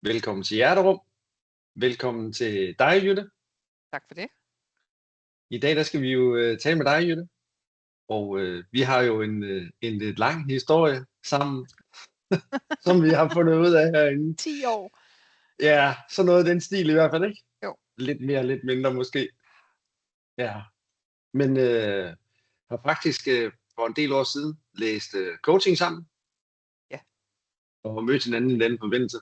Velkommen til Hjerterum. Velkommen til dig, Jytte. Tak for det. I dag der skal vi jo tale med dig, Jytte. Og vi har jo en lidt lang historie sammen, som vi har fundet ud af herinde. 10 år. Ja, så noget af den stil i hvert fald, ikke? Jo. Lidt mere, lidt mindre måske. Ja. Men har faktisk for en del år siden læst coaching sammen. Ja. Og mødt hinanden i den forbindelse.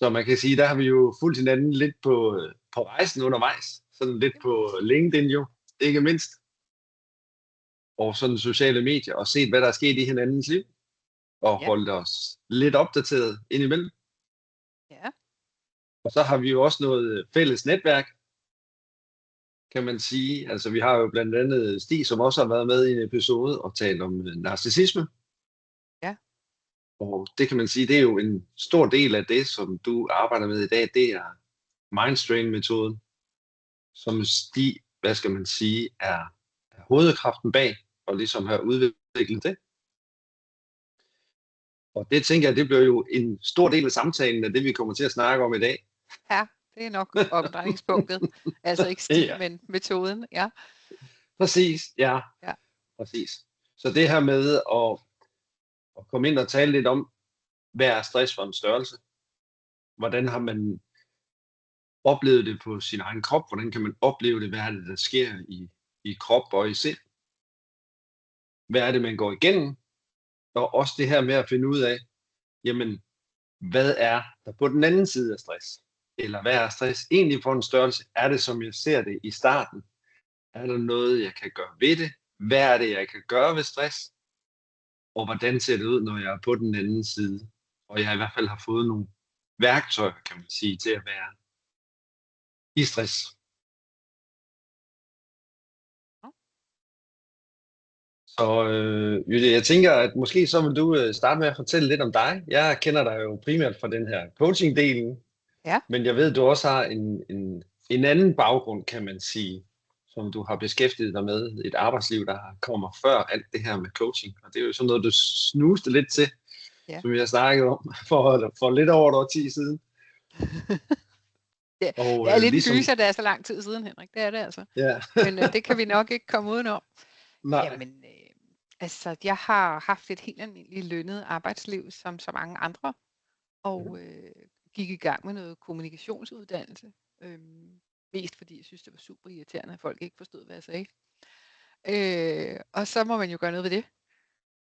Så man kan sige, der har vi jo fulgt hinanden lidt på rejsen undervejs. Sådan lidt på LinkedIn jo, ikke mindst. Og sådan sociale medier, og set, hvad der er sket i hinandens liv. Og holdt os lidt opdateret indimellem. Ja. Og så har vi jo også noget fælles netværk, kan man sige. Altså vi har jo blandt andet Stig, som også har været med i en episode og talt om narcissisme. Ja. Og det kan man sige, det er jo en stor del af det, som du arbejder med i dag, det er Mindstrain-metoden, som Stig, hvad skal man sige, er hovedkraften bag, og ligesom har udviklet det. Og det tænker jeg, det bliver jo en stor del af samtalen af det, vi kommer til at snakke om i dag. Ja, det er nok omdrejningspunktet. Altså ikke Stig, men metoden, ja. Præcis, ja. Præcis. Så det her med at komme ind og tale lidt om, hvad er stress for en størrelse? Hvordan har man oplevet det på sin egen krop? Hvordan kan man opleve det? Hvad er det, der sker i krop og i sind? Hvad er det, man går igennem? Og også det her med at finde ud af, jamen, hvad er der på den anden side af stress? Eller hvad er stress egentlig for en størrelse? Er det, som jeg ser det i starten? Er der noget, jeg kan gøre ved det? Hvad er det, jeg kan gøre ved stress? Og hvordan ser det ud, når jeg er på den anden side? Og jeg i hvert fald har fået nogle værktøjer, kan man sige, til at være i stress. Så Jytte, jeg tænker, at måske så vil du starte med at fortælle lidt om dig. Jeg kender dig jo primært fra den her coaching-delen. Ja. Men jeg ved, at du også har en anden baggrund, kan man sige, som du har beskæftiget dig med. Et arbejdsliv, der kommer før alt det her med coaching. Og det er jo sådan noget, du snuste lidt til, som vi har snakket om for lidt over et årti siden. Det er lidt ligesom... en gyser, det er så lang tid siden, Henrik. Det er det altså. Ja. Men det kan vi nok ikke komme udenom. Nej. Jamen, altså, jeg har haft et helt almindeligt lønnet arbejdsliv, som så mange andre. Og gik i gang med noget kommunikationsuddannelse. Mest fordi jeg synes, det var super irriterende, at folk ikke forstod, hvad jeg sagde. Og så må man jo gøre noget ved det.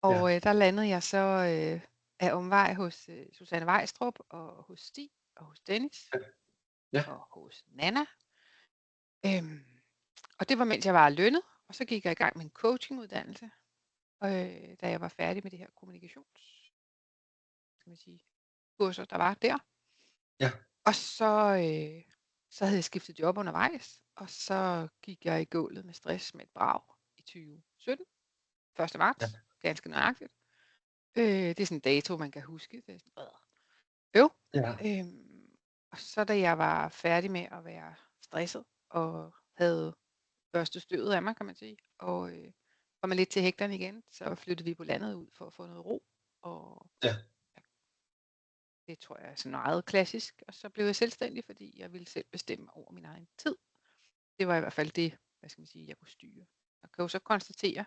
Og der landede jeg så af omvej hos Susanne Vejstrup, og hos Stig, og hos Dennis, og hos Nana. Og det var, mens jeg var lønnet, og så gik jeg i gang med en coachinguddannelse, da jeg var færdig med det her kurser, der var der. Ja. Og så havde jeg skiftet job undervejs, og så gik jeg i gulvet med stress med et brag i 2017. 1. marts, ganske nøjagtigt. Det er sådan en dato, man kan huske. Det er sådan, og så da jeg var færdig med at være stresset, og havde børstet støvet af mig, kan man sige, og kom lidt til hægterne igen, så flyttede vi på landet ud for at få noget ro. Og det tror jeg er sådan meget klassisk. Og så blev jeg selvstændig, fordi jeg ville selv bestemme over min egen tid. Det var i hvert fald det, jeg kunne styre. Jeg kan jo så konstatere,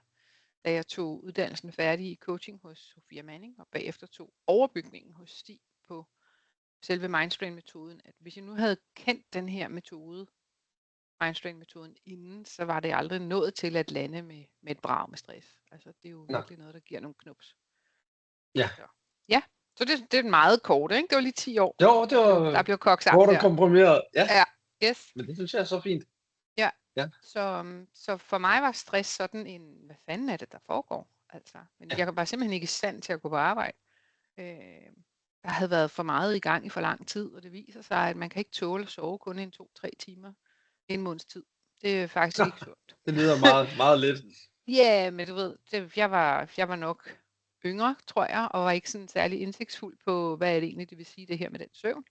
da jeg tog uddannelsen færdig i coaching hos Sofia Manning, og bagefter tog overbygningen hos Stig på selve Mindstrain-metoden, at hvis jeg nu havde kendt den her metode, Mindstrain-metoden inden, så var det aldrig nået til at lande med et brag med stress. Altså det er jo virkelig noget, der giver nogle knups. Ja. Så det er meget kort, ikke? Det var lige 10 år. Jo, det var der blev kogt sammen kort og komprimeret. Ja. Yes. Men det synes jeg er så fint. Ja. Så for mig var stress sådan en, hvad fanden er det, der foregår? Altså, men jeg var simpelthen ikke i stand til at gå på arbejde. Der havde været for meget i gang i for lang tid, og det viser sig, at man kan ikke tåle at sove kun 2-3 timer en måneds tid. Det er faktisk ikke sundt. Det lyder meget, meget lidt. Ja, men du ved, jeg var nok yngre, tror jeg, og var ikke sådan særlig indsigtsfuld på, hvad er det egentlig, det vil sige det her med den søvn.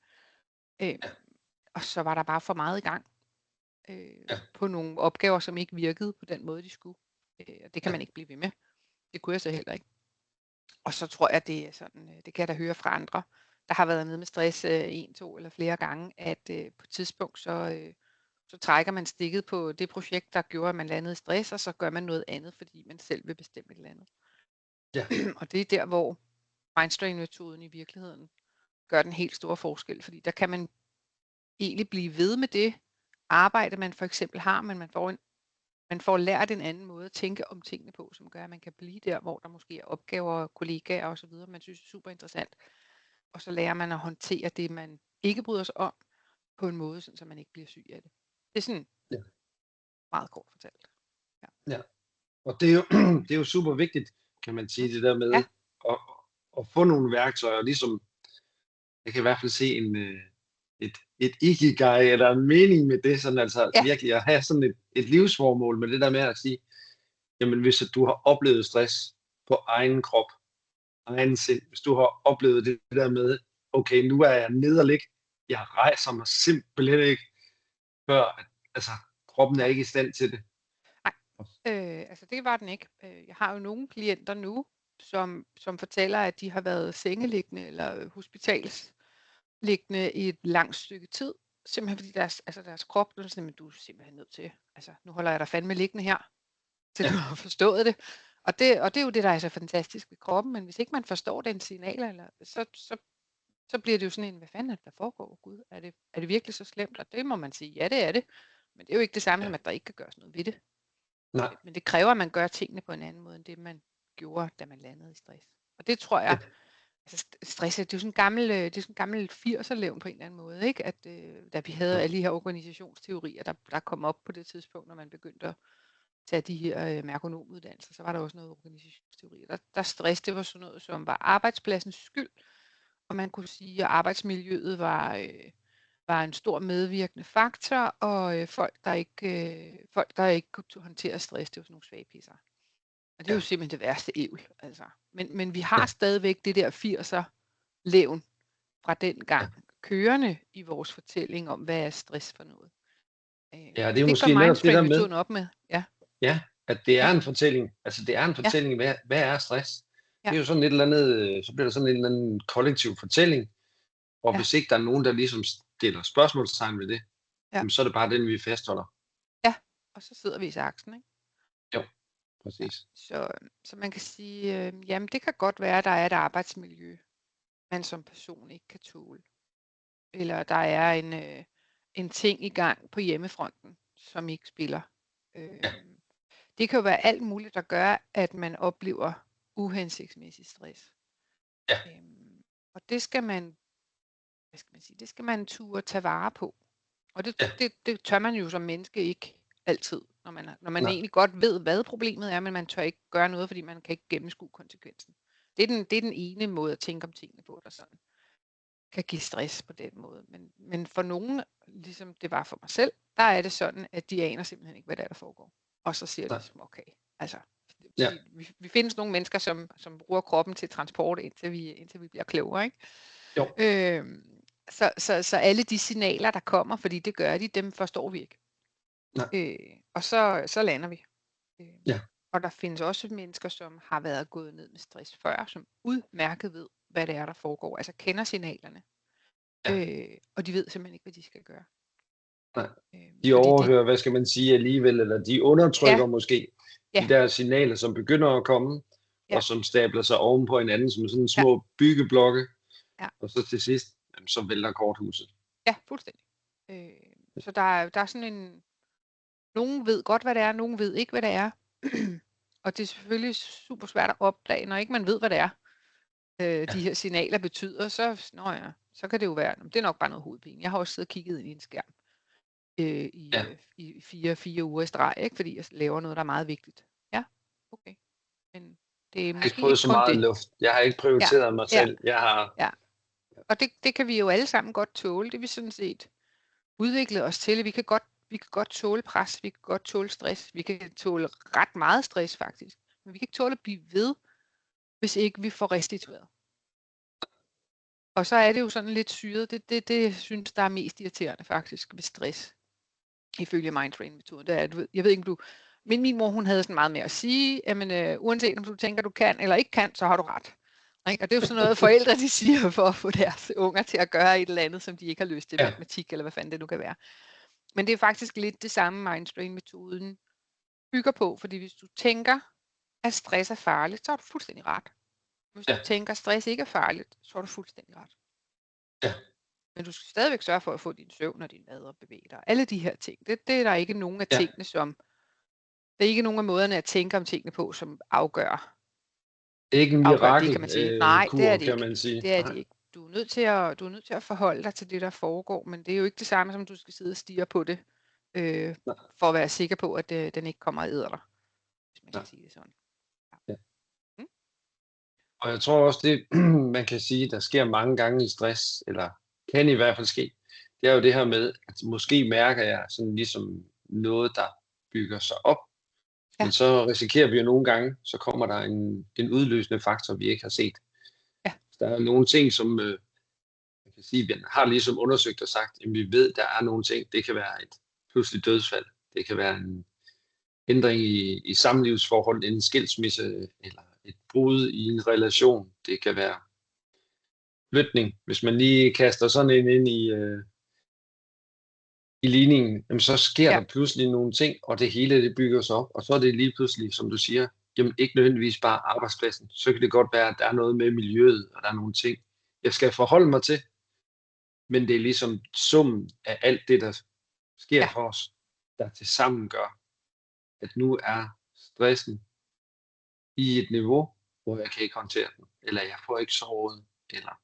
Og så var der bare for meget i gang på nogle opgaver, som ikke virkede på den måde, de skulle. Og det kan man ikke blive ved med. Det kunne jeg så heller ikke. Og så tror jeg, det er sådan, det kan jeg da høre fra andre, der har været nede med stress 1, 2 eller flere gange, at på et tidspunkt, så trækker man stikket på det projekt, der gjorde, at man landede i stress, og så gør man noget andet, fordi man selv vil bestemme et eller andet. Ja. Og det er der, hvor Mindstrain-metoden i virkeligheden gør den helt store forskel, fordi der kan man egentlig blive ved med det arbejde, man for eksempel har, men man får lært en anden måde at tænke om tingene på, som gør, at man kan blive der, hvor der måske er opgaver, kollegaer osv., man synes er super interessant. Og så lærer man at håndtere det, man ikke bryder sig om, på en måde, så man ikke bliver syg af det. Det er sådan meget kort fortalt. Ja. Og det er jo super vigtigt, kan man sige, det der med at få nogle værktøjer, ligesom jeg kan i hvert fald se et ikigai, eller en mening med det, sådan altså virkelig at have sådan et livsformål med det der med at sige, jamen hvis du har oplevet stress på egen krop, egen sind, hvis du har oplevet det der med, okay, nu er jeg nede og ligge, jeg rejser mig simpelthen ikke, før altså kroppen er ikke i stand til det. Altså det var den ikke. Jeg har jo nogle klienter nu, som fortæller, at de har været sengeliggende eller hospitalsliggende i et langt stykke tid, simpelthen fordi deres krop, du er simpelthen nødt til, altså nu holder jeg dig fandme liggende her, til du har forstået det. Og det er jo det, der er så fantastisk ved kroppen, men hvis ikke man forstår den signaler, så bliver det jo sådan en, hvad fanden er det, der foregår, Gud? Er det virkelig så slemt? Og det må man sige, ja det er det, men det er jo ikke det samme som, at der ikke kan gøres noget ved det. Nej. Men det kræver, at man gør tingene på en anden måde, end det man gjorde, da man landede i stress. Og det tror jeg, altså stress, det er jo sådan en gammel 80'er-levn på en eller anden måde, ikke? At da vi havde alle de her organisationsteorier, der kom op på det tidspunkt, når man begyndte at tage de her merkonomuddannelser, så var der også noget organisationsteori. Der stress, det var sådan noget, som var arbejdspladsens skyld, og man kunne sige, at arbejdsmiljøet var en stor medvirkende faktor, og folk, der ikke kunne håndtere stress, det var sådan nogle svage pisser. Og det er jo simpelthen det værste ævl, altså. Men vi har stadigvæk det der 80'er-levn fra den gang kørende i vores fortælling om, hvad er stress for noget. Ja, det er måske netop det der med, op med. Ja, at det er en fortælling. Altså det er en fortælling, hvad er stress? Det er jo sådan et eller andet, så bliver der sådan en eller anden kollektiv fortælling, og hvis ikke der er nogen, der ligesom stiller spørgsmålstegn ved det, så er det bare den, vi fastholder. Ja, og så sidder vi i saksen, ikke? Jo, præcis. Så man kan sige, jamen det kan godt være, at der er et arbejdsmiljø, man som person ikke kan tåle. Eller der er en ting i gang på hjemmefronten, som ikke spiller. Det kan jo være alt muligt, der gør, at man oplever uhensigtsmæssig stress. Og det skal man, det skal man turde tage vare på. Og det tør man jo som menneske ikke altid, når man egentlig godt ved, hvad problemet er, men man tør ikke gøre noget, fordi man kan ikke gennemskue konsekvensen. Det er den ene måde at tænke om tingene på, der sådan kan give stress på den måde. Men for nogen, ligesom det var for mig selv, der er det sådan, at de aner simpelthen ikke, hvad der foregår. Og så siger det, okay. Altså, vi findes nogle mennesker, som bruger kroppen til transport, indtil vi bliver klogere, ikke? Jo. Så alle de signaler, der kommer, fordi det gør de, dem forstår vi ikke. Og så lander vi. Og der findes også mennesker, som har været gået ned med stress før, som udmærket ved, hvad det er, der foregår. Altså kender signalerne. Og de ved simpelthen ikke, hvad de skal gøre. Nej. De overhører, hvad skal man sige alligevel, eller de undertrykker måske de der signaler, som begynder at komme, og som stabler sig oven på hinanden, som sådan små byggeblokke. Og så til sidst, så vælter korthuset. Ja, fuldstændig. Så der er sådan en... Nogen ved godt, hvad det er, nogen ved ikke, hvad det er. Og det er selvfølgelig super svært at opdage, når ikke man ved, hvad det er, de her signaler betyder, så kan det jo være, det er nok bare noget hovedpine. Jeg har også siddet og kigget ind i en skærm i 4 uger i streg, ikke? Fordi jeg laver noget, der er meget vigtigt. Ja, okay. Men det er måske ikke prøvet så meget luft. Jeg har ikke prioriteret mig selv. Jeg har... Og det kan vi jo alle sammen godt tåle. Det vi sådan set udviklet os til. Vi kan godt tåle pres, vi kan godt tåle stress, vi kan tåle ret meget stress faktisk. Men vi kan ikke tåle at blive ved, hvis ikke vi får restitueret. Og så er det jo sådan lidt syret. Det synes der er mest irriterende faktisk ved stress. Ifølge Mindtrain-metoden. Jeg ved ikke, min mor, hun havde sådan meget med at sige, jamen uanset om du tænker, du kan eller ikke kan, så har du ret. Ikke? Og det er jo sådan noget, forældre de siger for at få deres unger til at gøre et eller andet, som de ikke har lyst til, matematik eller hvad fanden det nu kan være. Men det er faktisk lidt det samme mindstrain-metoden bygger på, fordi hvis du tænker, at stress er farligt, så er du fuldstændig ret. Hvis du tænker, at stress ikke er farligt, så er du fuldstændig ret. Ja. Men du skal stadigvæk sørge for at få din søvn og din mad og bevæge dig. Alle de her ting, det er der ikke nogen af tingene, som... Det er ikke nogen af måderne at tænke om tingene på, som afgør. Det er ikke en mirakel, kan man sige. Nej, det er det kan ikke. man sige. Det er det ikke. Du er nødt til at forholde dig til det, der foregår, men det er jo ikke det samme, som du skal sidde og stirre på det, for at være sikker på, at den ikke kommer og æder dig, hvis man skal sige det sådan. Ja. Og jeg tror også, det man kan sige, der sker mange gange i stress, eller kan i hvert fald ske, det er jo det her med, at måske mærker jeg sådan ligesom noget, der bygger sig op, men så risikerer vi jo nogle gange, så kommer der en udløsende faktor, vi ikke har set. Ja. Der er nogle ting, som man kan sige, vi har ligesom undersøgt og sagt, at vi ved, der er nogle ting, det kan være et pludseligt dødsfald, det kan være en ændring i samlivsforhold, en skilsmisse, eller et brud i en relation, det kan være flytning. Hvis man lige kaster sådan en ind i ligningen, jamen så sker der pludselig nogle ting, og det hele det bygger sig op, og så er det lige pludselig, som du siger, jamen ikke nødvendigvis bare arbejdspladsen. Så kan det godt være, at der er noget med miljøet, og der er nogle ting, jeg skal forholde mig til, men det er ligesom summen af alt det, der sker for os, der tilsammen gør, at nu er stressen i et niveau, hvor jeg kan ikke håndtere den, eller jeg får ikke sovet, eller...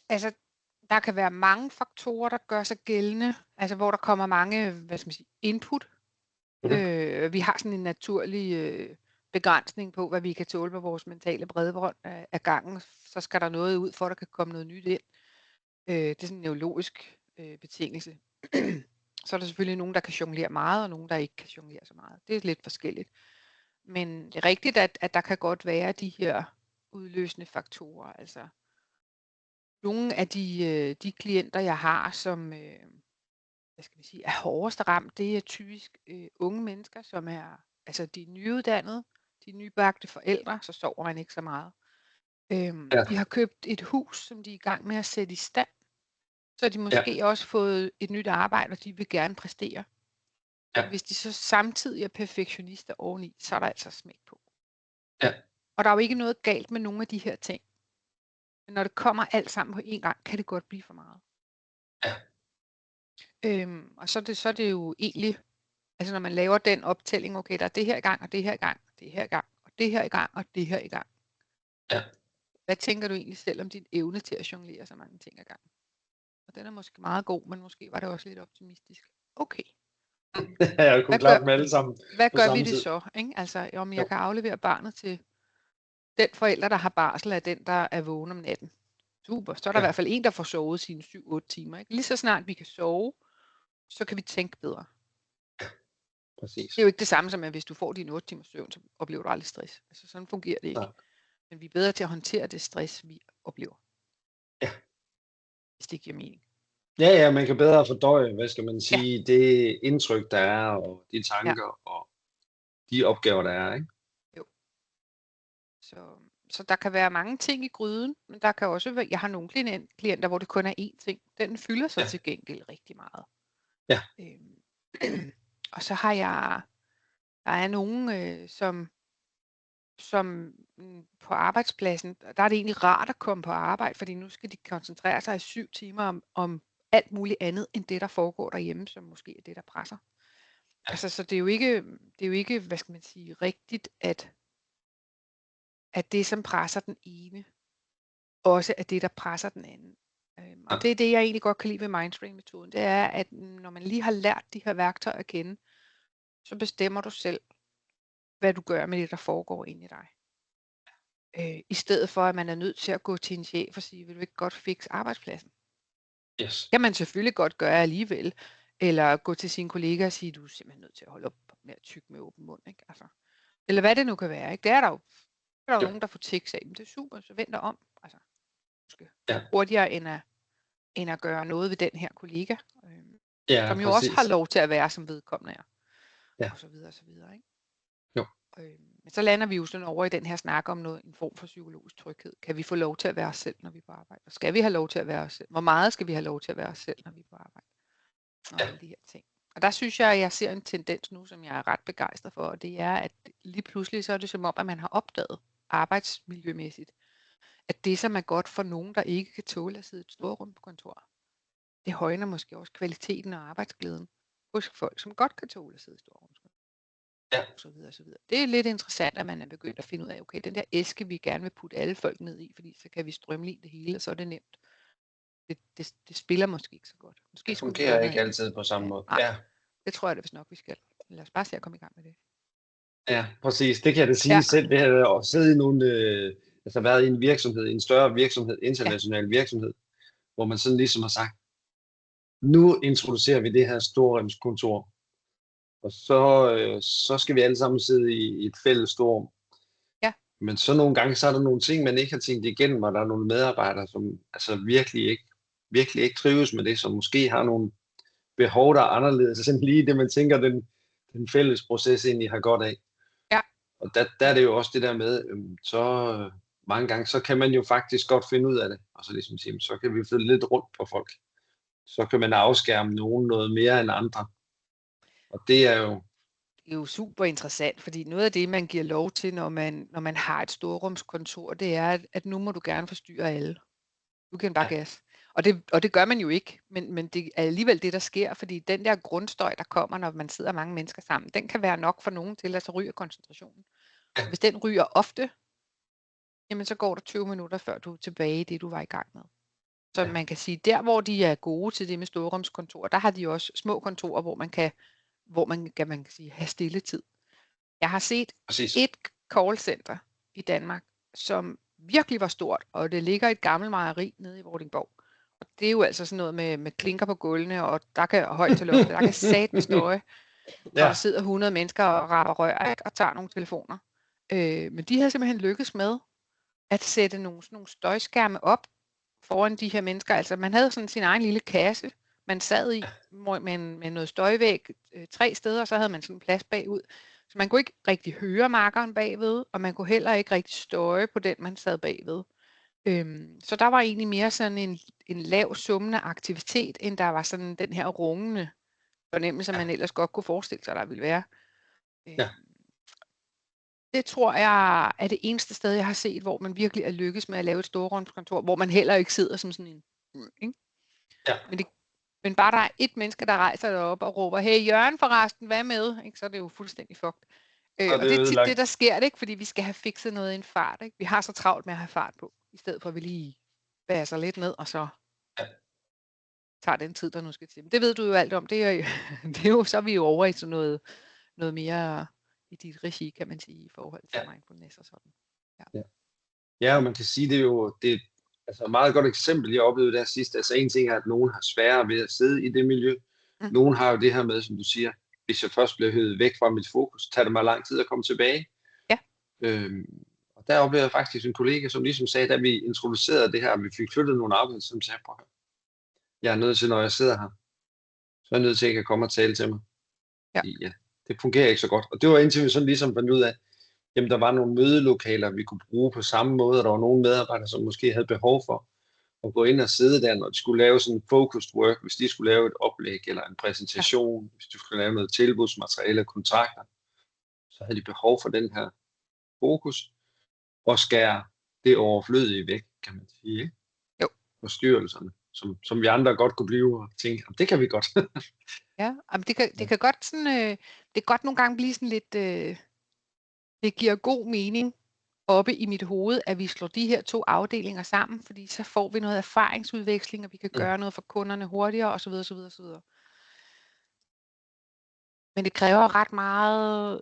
Altså, der kan være mange faktorer, der gør sig gældende, altså hvor der kommer mange, input. Vi har sådan en naturlig begrænsning på, hvad vi kan tåle på vores mentale bredbånd af gangen. Så skal der noget ud, for at der kan komme noget nyt ind. Det er sådan en neurologisk betingelse. Så er der selvfølgelig nogen, der kan jonglere meget, og nogen, der ikke kan jonglere så meget. Det er lidt forskelligt. Men det er rigtigt, at der kan godt være de her udløsende faktorer. Altså nogle af de klienter, jeg har, som er hårdest ramt, det er typisk unge mennesker, som er de nyuddannede, de nybagte forældre, så sover man ikke så meget. De har købt et hus, som de er i gang med at sætte i stand. Så har de måske også fået et nyt arbejde, og de vil gerne præstere. Hvis de så samtidig er perfektionister oveni, så er der altså smæk på. Og der er jo ikke noget galt med nogle af de her ting. Men når det kommer alt sammen på en gang, kan det godt blive for meget. Og så er det jo egentlig, altså når man laver den optælling, okay, der er det her i gang, og det her i gang, og det her i gang, og det her i gang, og det her i gang. Hvad tænker du egentlig selv om din evne til at jonglere så mange ting ad gangen? Og den er måske meget god, men måske var det også lidt optimistisk. Okay. Jeg kunne klare dem alle sammen. Hvad gør vi det så? Ikke? Altså, om jeg kan aflevere barnet til den forælder, der har barsel, er den, der er vågen om natten. Super. Så er der i hvert fald en, der får sovet sine 7-8 timer. Ikke? Lige så snart vi kan sove, så kan vi tænke bedre. Præcis. Det er jo ikke det samme som, at hvis du får dine 8 timers søvn, så oplever du aldrig stress. Altså sådan fungerer det ikke. Nej. Men vi er bedre til at håndtere det stress, vi oplever. Hvis det giver mening. Ja, man kan bedre fordøje, hvad skal man sige, det indtryk, der er, og de tanker, og de opgaver, der er, ikke? Jo. Så der kan være mange ting i gryden, men der kan også være, jeg har nogle klienter, hvor det kun er én ting. Den fylder sig til gengæld rigtig meget. Og så har der er nogen, som på arbejdspladsen, der er det egentlig rart at komme på arbejde, fordi nu skal de koncentrere sig i 7 timer om alt muligt andet, end det, der foregår derhjemme, som måske er det, der presser. Altså, så det er jo ikke, hvad skal man sige, rigtigt, at det, som presser den ene, også er det, der presser den anden. Og det er det, jeg egentlig godt kan lide ved mindstrain-metoden, det er, at når man lige har lært de her værktøjer at kende, så bestemmer du selv, hvad du gør med det, der foregår inde i dig. I stedet for, at man er nødt til at gå til en chef og sige, vil du ikke godt fikse arbejdspladsen? Yes. Kan man selvfølgelig godt gøre alligevel. Eller gå til sine kollegaer og sige, du er simpelthen nødt til at holde op med at tygge med åben mund. Ikke? Altså, eller hvad det nu kan være. Ikke? Det er der jo. Der er jo nogen, der får tiks af, men det er super, så vend dig om. Altså, hurtigere end at gøre noget ved den her kollega. Som jo også har lov til at være, som vedkommende er. Og så videre, og så videre. Ikke? Jo. Men så lander vi jo sådan over i den her snak om en form for psykologisk tryghed. Kan vi få lov til at være os selv, når vi er på arbejde? Og skal vi have lov til at være os selv? Hvor meget skal vi have lov til at være os selv, når vi er på arbejde? Og alle de her ting. Og der synes jeg, at jeg ser en tendens nu, som jeg er ret begejstret for, og det er, at lige pludselig så er det som om, at man har opdaget arbejdsmiljømæssigt, at det, som er godt for nogen, der ikke kan tåle at sidde i et storrum på kontor, det højner måske også kvaliteten og arbejdsglæden hos folk, som godt kan tåle at sidde i storrum. Ja. Så videre, så videre. Det er lidt interessant, at man er begyndt at finde ud af, okay, den der æske, vi gerne vil putte alle folk ned i, fordi så kan vi strømline det hele, og så er det nemt. Det spiller måske ikke så godt. Måske det fungerer ikke altid på samme måde. Nej, det tror jeg da vist nok, vi skal. Lad os bare se at komme i gang med det. Ja, præcis. Det kan jeg da sige selv. Det her at sidde i været i en virksomhed, en større virksomhed, international virksomhed, hvor man sådan ligesom har sagt, nu introducerer vi det her storrumskontor, og så skal vi alle sammen sidde i et fælles storrum. Ja. Men så nogle gange, så er der nogle ting, man ikke har tænkt igennem, og der er nogle medarbejdere, som altså virkelig ikke trives med det, som måske har nogle behov, der er anderledes end lige det, man tænker, den fælles proces egentlig har godt af. Ja. Og der er det jo også det der med, så mange gange, så kan man jo faktisk godt finde ud af det, og så ligesom sige, så kan vi flytte lidt rundt på folk. Så kan man afskærme nogen noget mere end andre. Og det er jo super interessant, fordi noget af det, man giver lov til, når man har et storrumskontor, det er, at nu må du gerne forstyrre alle. Du kan bare gas. Og det gør man jo ikke, men det er alligevel det, der sker, fordi den der grundstøj, der kommer, når man sidder mange mennesker sammen, den kan være nok for nogen til, at så ryger koncentrationen. Og hvis den ryger ofte, jamen så går der 20 minutter, før du er tilbage i det, du var i gang med. Så man kan sige, der hvor de er gode til det med storrumskontor, der har de også små kontorer, hvor man kan sige, have stilletid. Jeg har set et callcenter i Danmark, som virkelig var stort, og det ligger i et gammelt mejeri nede i Vordingborg. Og det er jo altså sådan noget med klinker på gulvene, og der kan højt til loftet, der kan satme støje, og der sidder 100 mennesker og rapper rør, og tager nogle telefoner. Men de havde simpelthen lykkes med at sætte nogle støjskærme op foran de her mennesker. Altså man havde sådan sin egen lille kasse, man sad i med noget støjvæg 3 steder, og så havde man sådan en plads bagud. Så man kunne ikke rigtig høre markeren bagved, og man kunne heller ikke rigtig støje på den, man sad bagved. Så der var egentlig mere sådan en lav summende aktivitet, end der var sådan den her rungende fornemmelse, man ellers godt kunne forestille sig, der ville være. Det tror jeg er det eneste sted, jeg har set, hvor man virkelig er lykkes med at lave et storrumskontor, hvor man heller ikke sidder som sådan en... Ikke? Ja. Men bare der er et menneske, der rejser derop og råber, hey Jørgen forresten, hvad med? Ikke? Så er det jo fuldstændig fucked. Og det er tit det, der sker, ikke? Fordi vi skal have fikset noget i en fart. Ikke? Vi har så travlt med at have fart på, i stedet for at vi lige baser lidt ned, og så tager den tid, der nu skal til. Men det ved du jo alt om. Det er jo, så er vi jo over i sådan noget mere i dit regi, kan man sige, i forhold til mindfulness og sådan. Ja, og man kan sige, det er jo altså et meget godt eksempel, jeg oplevede der sidst. Altså en ting er, at nogen har sværere ved at sidde i det miljø. Nogen har jo det her med, som du siger, hvis jeg først bliver høvet væk fra mit fokus, tager det mig lang tid at komme tilbage. Ja. Og der oplevede jeg faktisk en kollega, som ligesom sagde, da vi introducerede det her, vi fik flyttet nogle arbejder, som sagde, jeg er nødt til, når jeg sidder her, så er jeg nødt til, at jeg kan komme og tale til mig. Ja, det fungerer ikke så godt. Og det var indtil vi sådan ligesom fandt ud af, jamen der var nogle mødelokaler, vi kunne bruge på samme måde, og der var nogle medarbejdere, som måske havde behov for at gå ind og sidde der, når de skulle lave sådan focused work, hvis de skulle lave et oplæg eller en præsentation, hvis de skulle lave noget tilbudsmateriale og kontrakter, så havde de behov for den her fokus, og skære det overflødige væk, kan man sige, ikke? Jo. Forstyrrelserne, som vi andre godt kunne blive og tænke, det kan vi godt. Ja, det kan godt sådan, det kan godt nogle gange blive sådan lidt, det giver god mening oppe i mit hoved, at vi slår de her 2 afdelinger sammen, fordi så får vi noget erfaringsudveksling, og vi kan gøre noget for kunderne hurtigere, osv. osv. Men det kræver ret meget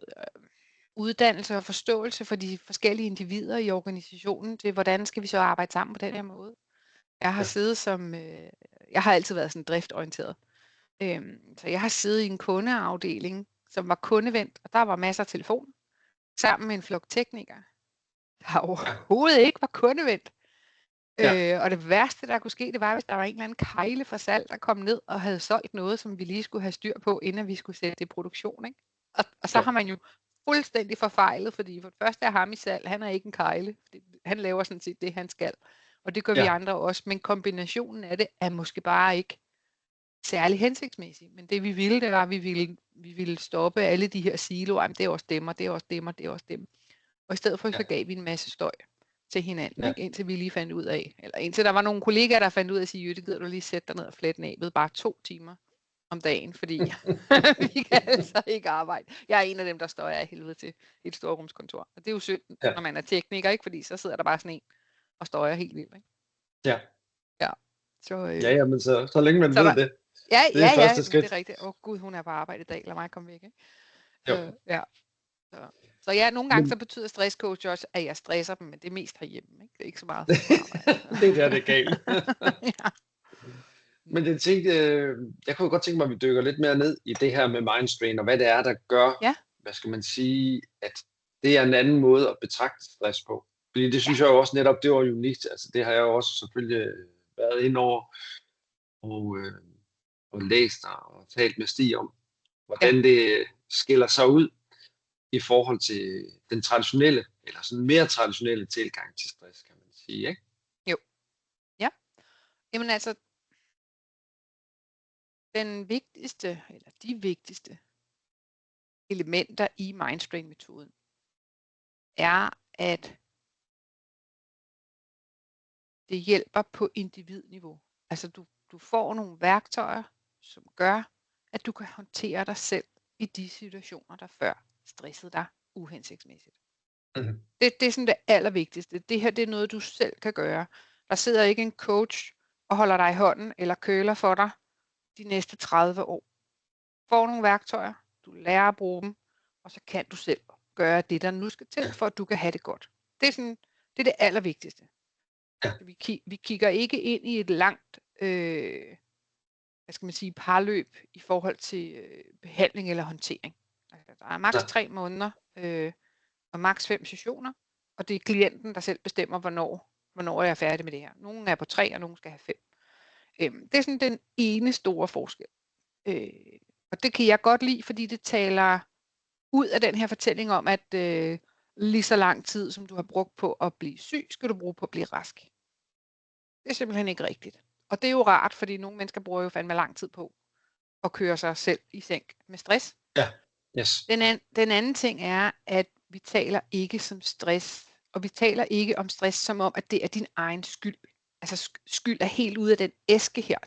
uddannelse og forståelse for de forskellige individer i organisationen til, hvordan skal vi så arbejde sammen på den her måde. Jeg har siddet jeg har altid været sådan driftorienteret. Så jeg har siddet i en kundeafdeling, som var kundevendt, og der var masser af telefon, sammen med en flok teknikere, der overhovedet ikke var kundevendt. Og det værste, der kunne ske, det var, hvis der var en eller anden kejle fra salg, der kom ned og havde solgt noget, som vi lige skulle have styr på, inden vi skulle sætte det i produktion. Ikke? Og så har man jo fuldstændig forfejlet, fordi for det første er ham i salg, han er ikke en kejle. Han laver sådan set det, han skal. Og det gør vi andre også, men kombinationen af det er måske bare ikke særlig hensigtsmæssig. Men det vi ville, det var, at vi ville stoppe alle de her siloer. Jamen, det er også dem, og det er også dem, og det er også dem. Og i stedet for, så gav vi en masse støj til hinanden, ikke? Indtil vi lige fandt ud af, eller indtil der var nogle kollegaer, der fandt ud af at sige, Jytte, gider du lige sætte dig ned og flette næbet bare 2 timer om dagen, fordi vi kan altså ikke arbejde. Jeg er en af dem, der støjer af helvede til et storrumskontor. Og det er jo synd, når man er tekniker, ikke? Fordi så sidder der bare sådan en og støjer helt vildt, ikke? Ja. Så, men så længe man ved det. Det er første skridt. Det er rigtigt. Gud, hun er på arbejde i dag, lad mig komme væk, ikke? Jo. Så ja, nogle gange så betyder stresscoach også, at jeg stresser dem, men det er mest herhjemme, ikke? Det er ikke så meget. Det er galt. Men jeg tænkte, jeg kunne godt tænke mig, at vi dykker lidt mere ned i det her med mindstrain, og hvad det er, der gør, hvad skal man sige, at det er en anden måde at betragte stress på. Fordi det synes jeg jo også netop, det var unikt. Altså det har jeg jo også selvfølgelig været ind over og læst og talt med Stig om, hvordan det skiller sig ud i forhold til den traditionelle, eller sådan mere traditionelle tilgang til stress, kan man sige, ikke? Jo. Ja. Jamen altså, den vigtigste, eller de vigtigste elementer i mindstrain-metoden er, at det hjælper på individniveau. Altså du får nogle værktøjer, som gør, at du kan håndtere dig selv i de situationer, der før stressede dig uhensigtsmæssigt. Mm-hmm. Det er sådan det allervigtigste. Det her, det er noget, du selv kan gøre. Der sidder ikke en coach og holder dig i hånden eller køler for dig de næste 30 år. Får nogle værktøjer, du lærer at bruge dem, og så kan du selv gøre det, der nu skal til, for at du kan have det godt. Det er det allervigtigste. Vi kigger ikke ind i et langt hvad skal man sige, parløb i forhold til behandling eller håndtering. Altså, der er maks 3 måneder og maks 5 sessioner, og det er klienten, der selv bestemmer, hvornår jeg er færdig med det her. Nogle er på 3, og nogle skal have 5. Det er sådan den ene store forskel. Og det kan jeg godt lide, fordi det taler ud af den her fortælling om, at lige så lang tid, som du har brugt på at blive syg, skal du bruge på at blive rask. Det er simpelthen ikke rigtigt. Og det er jo rart, fordi nogle mennesker bruger jo fandme lang tid på at køre sig selv i sænk med stress. Ja, yes. Den anden ting er, at vi taler ikke som stress, og vi taler ikke om stress som om, at det er din egen skyld. Altså skyld er helt ude af den æske her.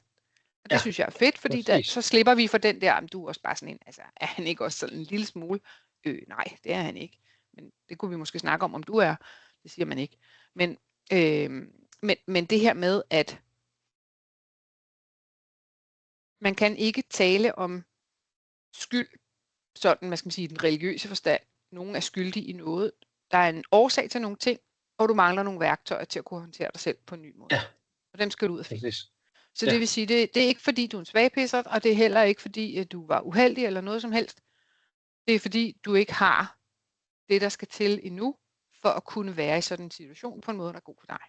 Og det synes jeg er fedt, fordi så slipper vi for den der, du er også bare sådan en, altså er han ikke også sådan en lille smule? Nej, det er han ikke. Men det kunne vi måske snakke om du er. Det siger man ikke. Men det her med, at man kan ikke tale om skyld, sådan, hvad skal man sige, den religiøse forstand. Nogen er skyldige i noget. Der er en årsag til nogle ting, og du mangler nogle værktøjer til at kunne håndtere dig selv på en ny måde. Ja. Og dem skal du ud og finde. Så det vil sige, det er ikke fordi, du er en svagpisser, og det er heller ikke fordi, at du var uheldig eller noget som helst. Det er fordi, du ikke har det, der skal til endnu, for at kunne være i sådan en situation på en måde, der er god for dig.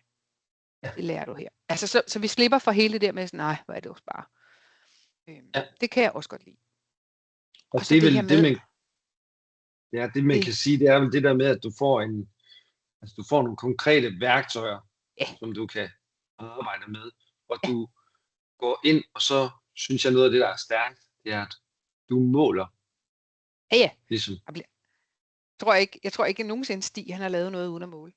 Ja. Det lærer du her. Altså, så vi slipper for hele det der med, nej, hvor er det også bare. Det kan jeg også godt lide. Og det er vel det, man kan sige, det er vel det der med, at du får nogle konkrete værktøjer, som du kan arbejde med, og du går ind, og så synes jeg noget af det, der er stærkt, det er, at du måler. Ja. Ligesom. Jeg tror ikke, at nogensinde Stig, han har lavet noget uden at måle.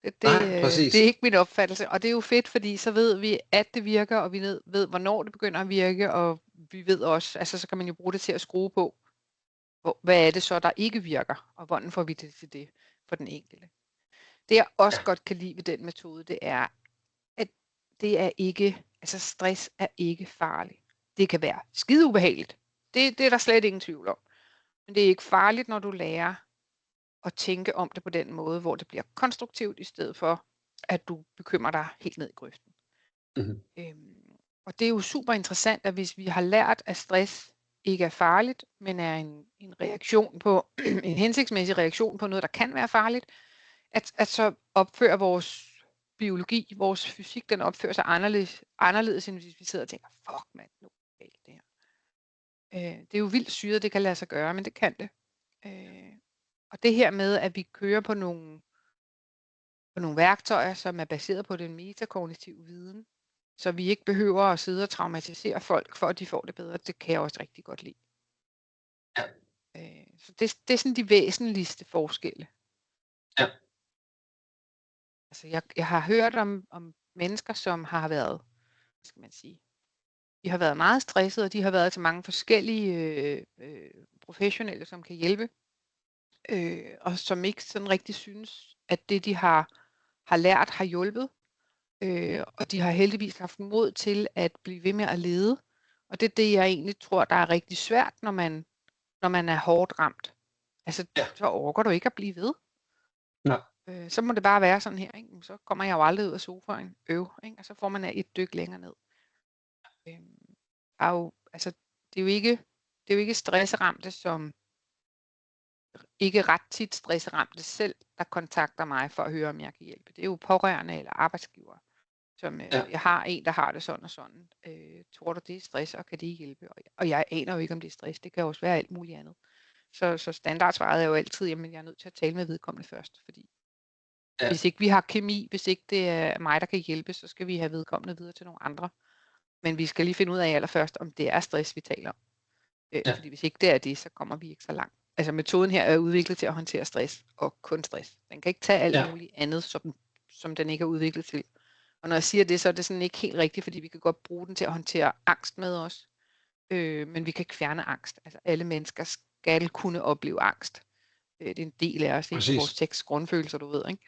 Det er ikke min opfattelse, og det er jo fedt, fordi så ved vi, at det virker, og vi ved, hvornår det begynder at virke, og vi ved også, altså så kan man jo bruge det til at skrue på, hvad er det så, der ikke virker, og hvordan får vi det til det for den enkelte. Det jeg også godt kan lide ved den metode, det er, at det er ikke, altså stress er ikke farligt. Det kan være skide ubehageligt. Det er der slet ingen tvivl om. Men det er ikke farligt, når du lærer at tænke om det på den måde, hvor det bliver konstruktivt, i stedet for, at du bekymrer dig helt ned i grøften. Mm-hmm. Og det er jo super interessant, at hvis vi har lært, at stress ikke er farligt, men er en reaktion på, en hensigtsmæssig reaktion på noget, der kan være farligt, at så opfører vores biologi, vores fysik, den opfører sig anderledes, end hvis vi sidder og tænker, fuck mand, nu er det her. Det er jo vildt syret, det kan lade sig gøre, men det kan det. Og det her med, at vi kører på nogle værktøjer, som er baseret på den metakognitive viden, så vi ikke behøver at sidde og traumatisere folk, for at de får det bedre, det kan jeg også rigtig godt lide. Ja. Så det er sådan de væsentligste forskelle. Ja. Altså jeg har hørt om mennesker, som har været, hvad skal man sige, de har været meget stressede, og de har været til mange forskellige professionelle, som kan hjælpe, og som ikke sådan rigtig synes, at det de har lært har hjulpet, og de har heldigvis haft mod til at blive ved med at lede, og det er det, jeg egentlig tror, der er rigtig svært, når man er hårdt ramt. Altså, så overgår du ikke at blive ved. Nej. Så må det bare være sådan her, ikke? Så kommer jeg jo aldrig ud af sofaen, ikke? Og så får man et dyk længere ned. Altså, det er jo ikke stressramte, som ikke ret tit stressramte selv, der kontakter mig for at høre, om jeg kan hjælpe. Det er jo pårørende eller arbejdsgiver, som jeg har en, der har det sådan og sådan. Tror du, det er stress, og kan det hjælpe? Og jeg aner jo ikke, om det er stress. Det kan jo også være alt muligt andet. Så standardsvaret er jo altid, jamen jeg er nødt til at tale med vedkommende først, fordi hvis ikke vi har kemi, hvis ikke det er mig, der kan hjælpe, så skal vi have vedkommende videre til nogle andre. Men vi skal lige finde ud af allerførst, om det er stress, vi taler om. Fordi hvis ikke det er det, så kommer vi ikke så langt. Altså metoden her er udviklet til at håndtere stress, og kun stress. Den kan ikke tage alt muligt andet, som den ikke er udviklet til. Og når jeg siger det, så er det sådan ikke helt rigtigt, fordi vi kan godt bruge den til at håndtere angst med os. Men vi kan ikke fjerne angst. Altså alle mennesker skal kunne opleve angst. Det er en del af os, ikke? Vores tekst grundfølelser, du ved, ikke?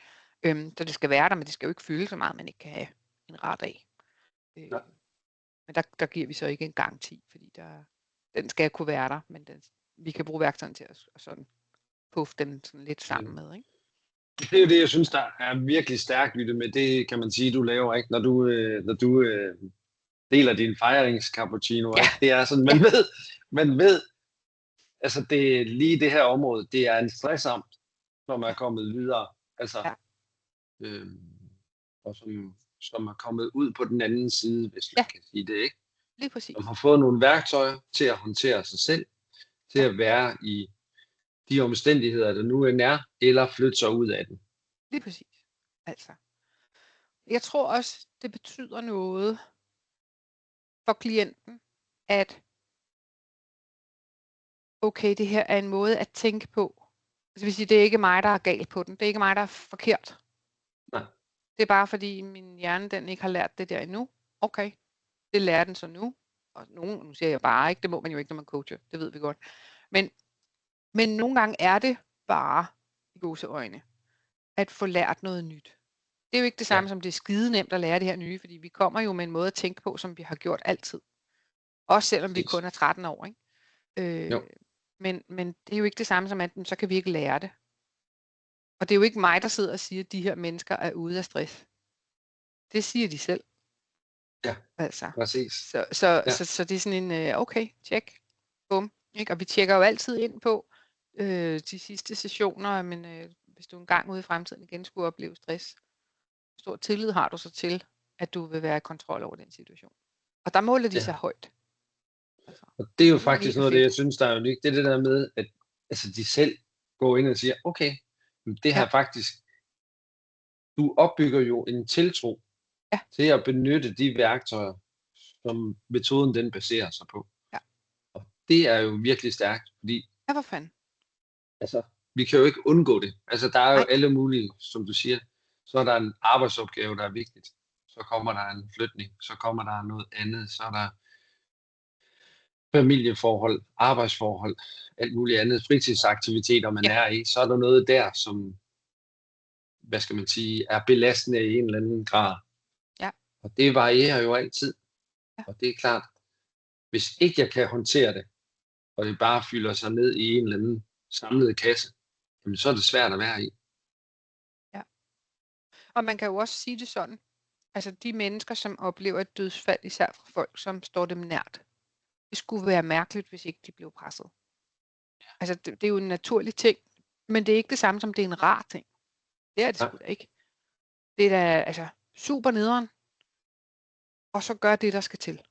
Så det skal være der, men det skal jo ikke fylde så meget, man ikke kan have en rar dag. Men der giver vi så ikke en garanti, fordi den skal kunne være der, men vi kan bruge værktøjen til at sådan puffe den sådan lidt sammen med, ikke? Det er jo det, jeg synes, der er virkelig stærkt ved det med det, kan man sige, du laver, ikke? Når du deler din fejringscappuccino, ikke? Det er sådan, man ved, altså det lige det her område, det er en stressramt, som er kommet videre, altså, og som er kommet ud på den anden side, hvis man kan sige det, ikke? Lige præcis. Som har fået nogle værktøjer til at håndtere sig selv, til at være i de omstændigheder, der nu er, eller flytte sig ud af den. Lige præcis. Altså. Jeg tror også, det betyder noget for klienten, at okay, det her er en måde at tænke på. Altså vil sige, det er ikke mig, der er galt på den. Det er ikke mig, der er forkert. Nej. Det er bare fordi min hjerne, den ikke har lært det der endnu. Okay, det lærer den så nu. Og nu siger jeg bare, ikke, det må man jo ikke, når man coacher. Det ved vi godt. Men nogle gange er det bare i gåseøjne at få lært noget nyt. Det er jo ikke det samme som det er skide nemt at lære det her nye, fordi vi kommer jo med en måde at tænke på, som vi har gjort altid. Også selvom vi kun er 13 år, ikke? Men det er jo ikke det samme som, at så kan vi ikke lære det. Og det er jo ikke mig, der sidder og siger, at de her mennesker er ude af stress. Det siger de selv. Ja, altså. Præcis. Så det er sådan en, okay, tjek, bum. Ikke? Og vi tjekker jo altid ind på de sidste sessioner, men hvis du engang ude i fremtiden igen skulle opleve stress, hvor stor tillid har du så til, at du vil være i kontrol over den situation. Og der måler de sig højt. Altså, og det er jo faktisk noget af det, jeg synes, der er unikt. Det er det der med, at altså, de selv går ind og siger, okay, det her faktisk, du opbygger jo en tiltro til at benytte de værktøjer, som metoden den baserer sig på. Ja. Og det er jo virkelig stærkt, fordi hvor fanden? Altså, vi kan jo ikke undgå det. Altså, der er jo alle mulige, som du siger. Så er der en arbejdsopgave, der er vigtigt. Så kommer der en flytning. Så kommer der noget andet. Så er der familieforhold, arbejdsforhold, alt muligt andet, fritidsaktiviteter, man er i. Så er der noget der, som, hvad skal man sige, er belastende i en eller anden grad. Ja. Og det varierer jo altid. Ja. Og det er klart, hvis ikke jeg kan håndtere det, og det bare fylder sig ned i en eller anden samlet kasse, jamen så er det svært at være i. Ja. Og man kan jo også sige det sådan, altså de mennesker, som oplever et dødsfald, især fra folk, som står dem nært, det skulle være mærkeligt, hvis ikke de blev presset. Altså det er jo en naturlig ting, men det er ikke det samme som det er en rar ting. Det er det sgu da ikke. Det er da altså super nederen, og så gør det, der skal til.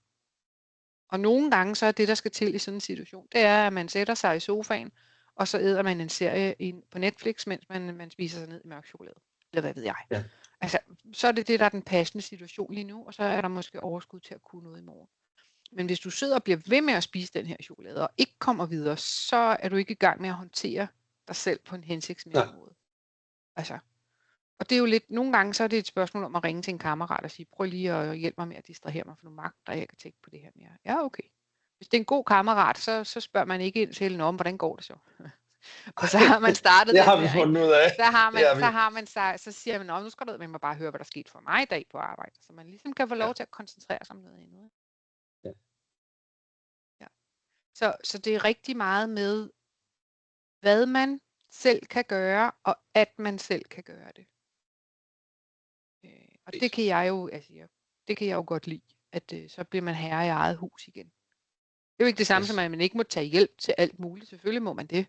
Og nogle gange så er det, der skal til i sådan en situation, det er, at man sætter sig i sofaen, og så æder man en serie på Netflix, mens man spiser sig ned i mørk chokolade. Eller hvad ved jeg. Ja. Altså, så er det det, der er den passende situation lige nu, og så er der måske overskud til at kunne noget i morgen. Men hvis du sidder og bliver ved med at spise den her chokolade, og ikke kommer videre, så er du ikke i gang med at håndtere dig selv på en hensigtsmæssig måde. Altså, og det er jo lidt, nogle gange så er det et spørgsmål om at ringe til en kammerat og sige, prøv lige at hjælpe mig med at distrahere mig, for nu magter jeg kan tænke på det her mere. Ja, okay. Hvis det er en god kammerat, så spørger man ikke ind til, om hvordan går det så? Og så har man startet det har vi fundet ud af. Så siger man, nu skal du med mig bare høre, hvad der skete for mig i dag på arbejde. Så man ligesom kan få lov til at koncentrere sig om noget andet. Ja. Så det er rigtig meget med, hvad man selv kan gøre, og at man selv kan gøre det. Og det kan jeg jo godt lide, at så bliver man herre i eget hus igen. Det er jo ikke det samme som, at man ikke må tage hjælp til alt muligt. Selvfølgelig må man det.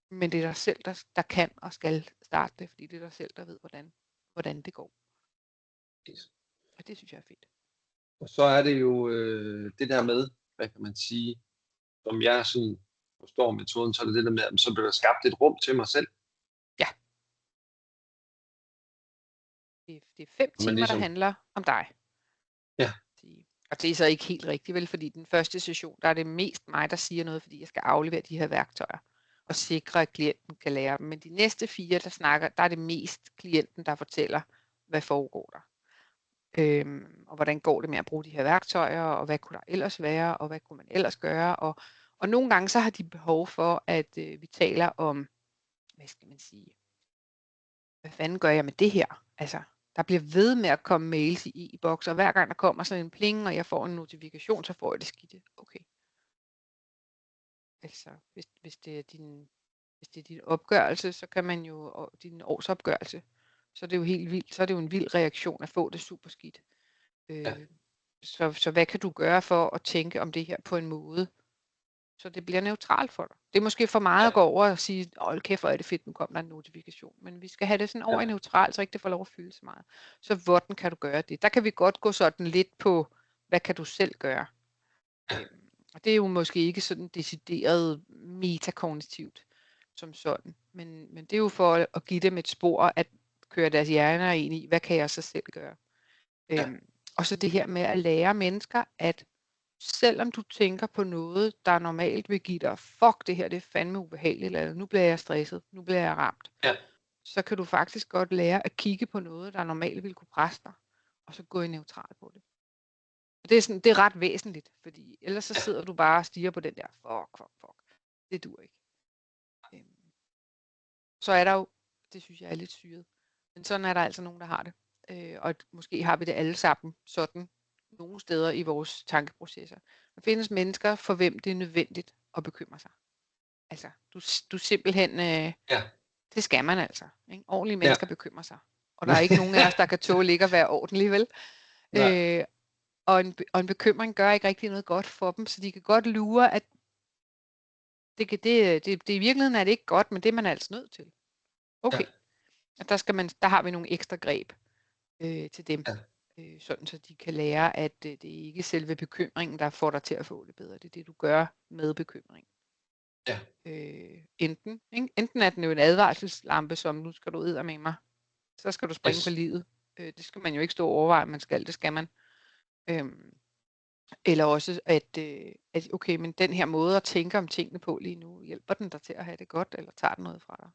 Men det er dig selv, der kan og skal starte det, fordi det er dig selv, der ved, hvordan det går. Og det synes jeg er fedt. Og så er det jo det der med, hvad kan man sige, som jeg sådan forstår metoden, så er det det der med, at så bliver der skabt et rum til mig selv. Ja. Det er 5 timer, ligesom, der handler om dig. Ja. Og det er så ikke helt rigtigt, vel? Fordi den første session, der er det mest mig, der siger noget, fordi jeg skal aflevere de her værktøjer og sikre, at klienten kan lære dem. Men de næste 4, der er det mest klienten, der fortæller, hvad foregår der. Og hvordan går det med at bruge de her værktøjer, og hvad kunne der ellers være, og hvad kunne man ellers gøre. Og nogle gange så har de behov for, at vi taler om, hvad skal man sige, hvad fanden gør jeg med det her? Altså, der bliver ved med at komme mails i e-boks, og hver gang der kommer sådan en pling, og jeg får en notifikation, så får jeg det skidte. Okay. Altså, hvis det er din opgørelse, så kan man jo, din årsopgørelse, så er det jo helt vildt, så er det jo en vild reaktion at få det super skidt. Så hvad kan du gøre for at tænke om det her på en måde, så det bliver neutralt for dig? Det er måske for meget at gå over og sige, hold kæft, hvor er det fedt, nu kommer der en notifikation. Men vi skal have det sådan over i neutralt, så ikke det får lov at fylde så meget. Så hvordan kan du gøre det? Der kan vi godt gå sådan lidt på, hvad kan du selv gøre? Og det er jo måske ikke sådan decideret metakognitivt som sådan. Men det er jo for at give dem et spor, at køre deres hjerner ind i, hvad kan jeg så selv gøre? Og så det her med at lære mennesker, at selvom du tænker på noget, der normalt vil give dig, fuck det her, det er fandme ubehageligt, eller nu bliver jeg stresset, nu bliver jeg ramt, så kan du faktisk godt lære at kigge på noget, der normalt vil kunne presse dig, og så gå i neutral på det. Det er ret væsentligt, fordi ellers så sidder du bare og stiger på den der, fuck, det dur ikke. Så er der jo, det synes jeg er lidt syret, men sådan er der altså nogen, der har det. Og måske har vi det alle sammen sådan nogle steder i vores tankeprocesser. Der findes mennesker, for hvem det er nødvendigt at bekymre sig. Altså, du simpelthen, det skal man altså. Ikke? Ordentlige mennesker bekymrer sig. Og der er ikke nogen af os, der kan tåle ikke at være ordentlige, vel? Og en bekymring gør ikke rigtig noget godt for dem, så de kan godt lure, at det i virkeligheden er det ikke godt, men det er man altså nødt til. Okay. At der har vi nogle ekstra greb til dem, sådan så de kan lære, at det er ikke selve bekymringen, der får dig til at få det bedre. Det er det, du gør med bekymring. Enten er den jo en advarselslampe, som nu skal du ud med mig, så skal du springe for livet. Det skal man jo ikke stå og overveje, man skal, det skal man. Eller også, at okay, men den her måde at tænke om tingene på lige nu, hjælper den dig til at have det godt, eller tager den noget fra dig?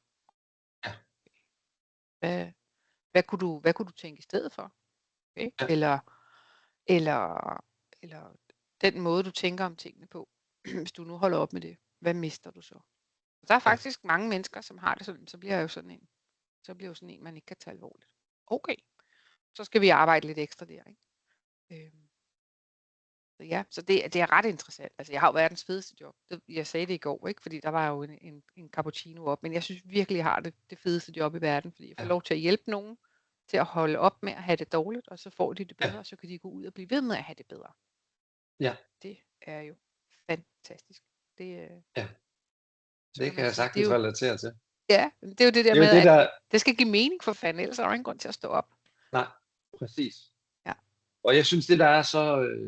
Hvad kunne du tænke i stedet for? Okay? Eller den måde, du tænker om tingene på, hvis du nu holder op med det, hvad mister du så? Og der er faktisk mange mennesker, som har det sådan, så bliver jeg jo sådan en, man ikke kan tage alvorligt. Okay, så skal vi arbejde lidt ekstra der, ikke? Så det er ret interessant. Altså, jeg har jo verdens fedeste job. Jeg sagde det i går, ikke? Fordi der var jo en cappuccino op. Men jeg synes virkelig, jeg har det fedeste job i verden, fordi jeg får lov til at hjælpe nogen til at holde op med at have det dårligt, og så får de det bedre, og så kan de gå ud og blive ved med at have det bedre. Det er jo fantastisk. Det kan jeg sagtens relatere til. Ja, det er jo det der med, at det skal give mening for fanden, ellers er der ingen grund til at stå op. Nej, præcis. Og jeg synes, det der er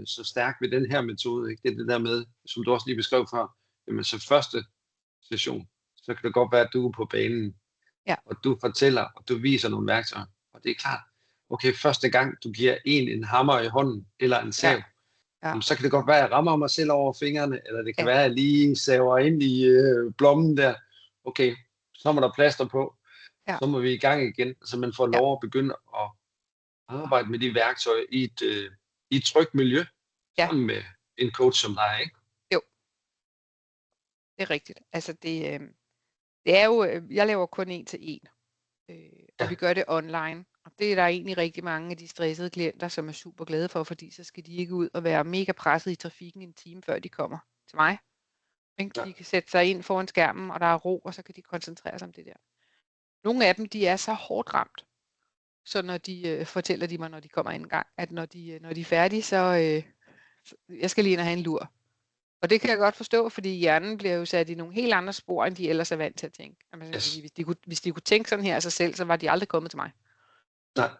så stærkt ved den her metode, ikke? Det er det der med, som du også lige beskrev før, jamen så første session, så kan det godt være, at du er på banen, og du fortæller, og du viser nogle værktøjer. Og det er klart, okay, første gang du giver en hammer i hånden, eller en sav, så kan det godt være, at jeg rammer mig selv over fingrene, eller det kan være, at jeg lige saver ind i blommen der. Okay, så må der plaster på. Så må vi i gang igen, så man får lov at begynde at arbejde med de værktøjer i et trygt miljø, sammen med en coach som dig, ikke? Jo, det er rigtigt. Altså det er jo, jeg laver kun 1-til-1, og vi gør det online. Og det er der egentlig rigtig mange af de stressede klienter, som er super glade for, fordi så skal de ikke ud og være mega presset i trafikken en time, før de kommer til mig. De kan sætte sig ind foran skærmen, og der er ro, og så kan de koncentrere sig om det der. Nogle af dem, de er så hårdt ramt, så når de fortæller de mig, når de kommer en gang, at når de er færdige, så jeg skal lige ind og have en lur. Og det kan jeg godt forstå, fordi hjernen bliver jo sat i nogle helt andre spor, end de ellers er vant til at tænke. Altså, hvis de kunne tænke sådan her af sig selv, så var de aldrig kommet til mig. Nej.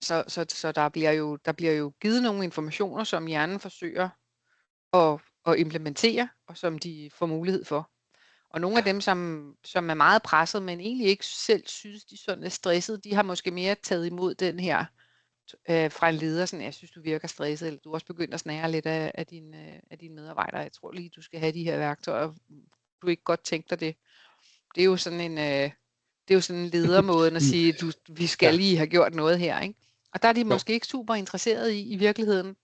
Så der bliver jo givet nogle informationer, som hjernen forsøger at implementere, og som de får mulighed for. Og nogle af dem, som er meget presset, men egentlig ikke selv synes, de sådan er stresset, de har måske mere taget imod den her fra en leder, sådan, jeg synes, du virker stresset, eller du er også begyndt at snære lidt af dine medarbejdere. Jeg tror lige, du skal have de her værktøjer. Du ikke godt tænke dig det. Det er jo sådan en ledermåde at sige, vi skal lige have gjort noget her, ikke? Og der er de måske ikke super interesserede i virkeligheden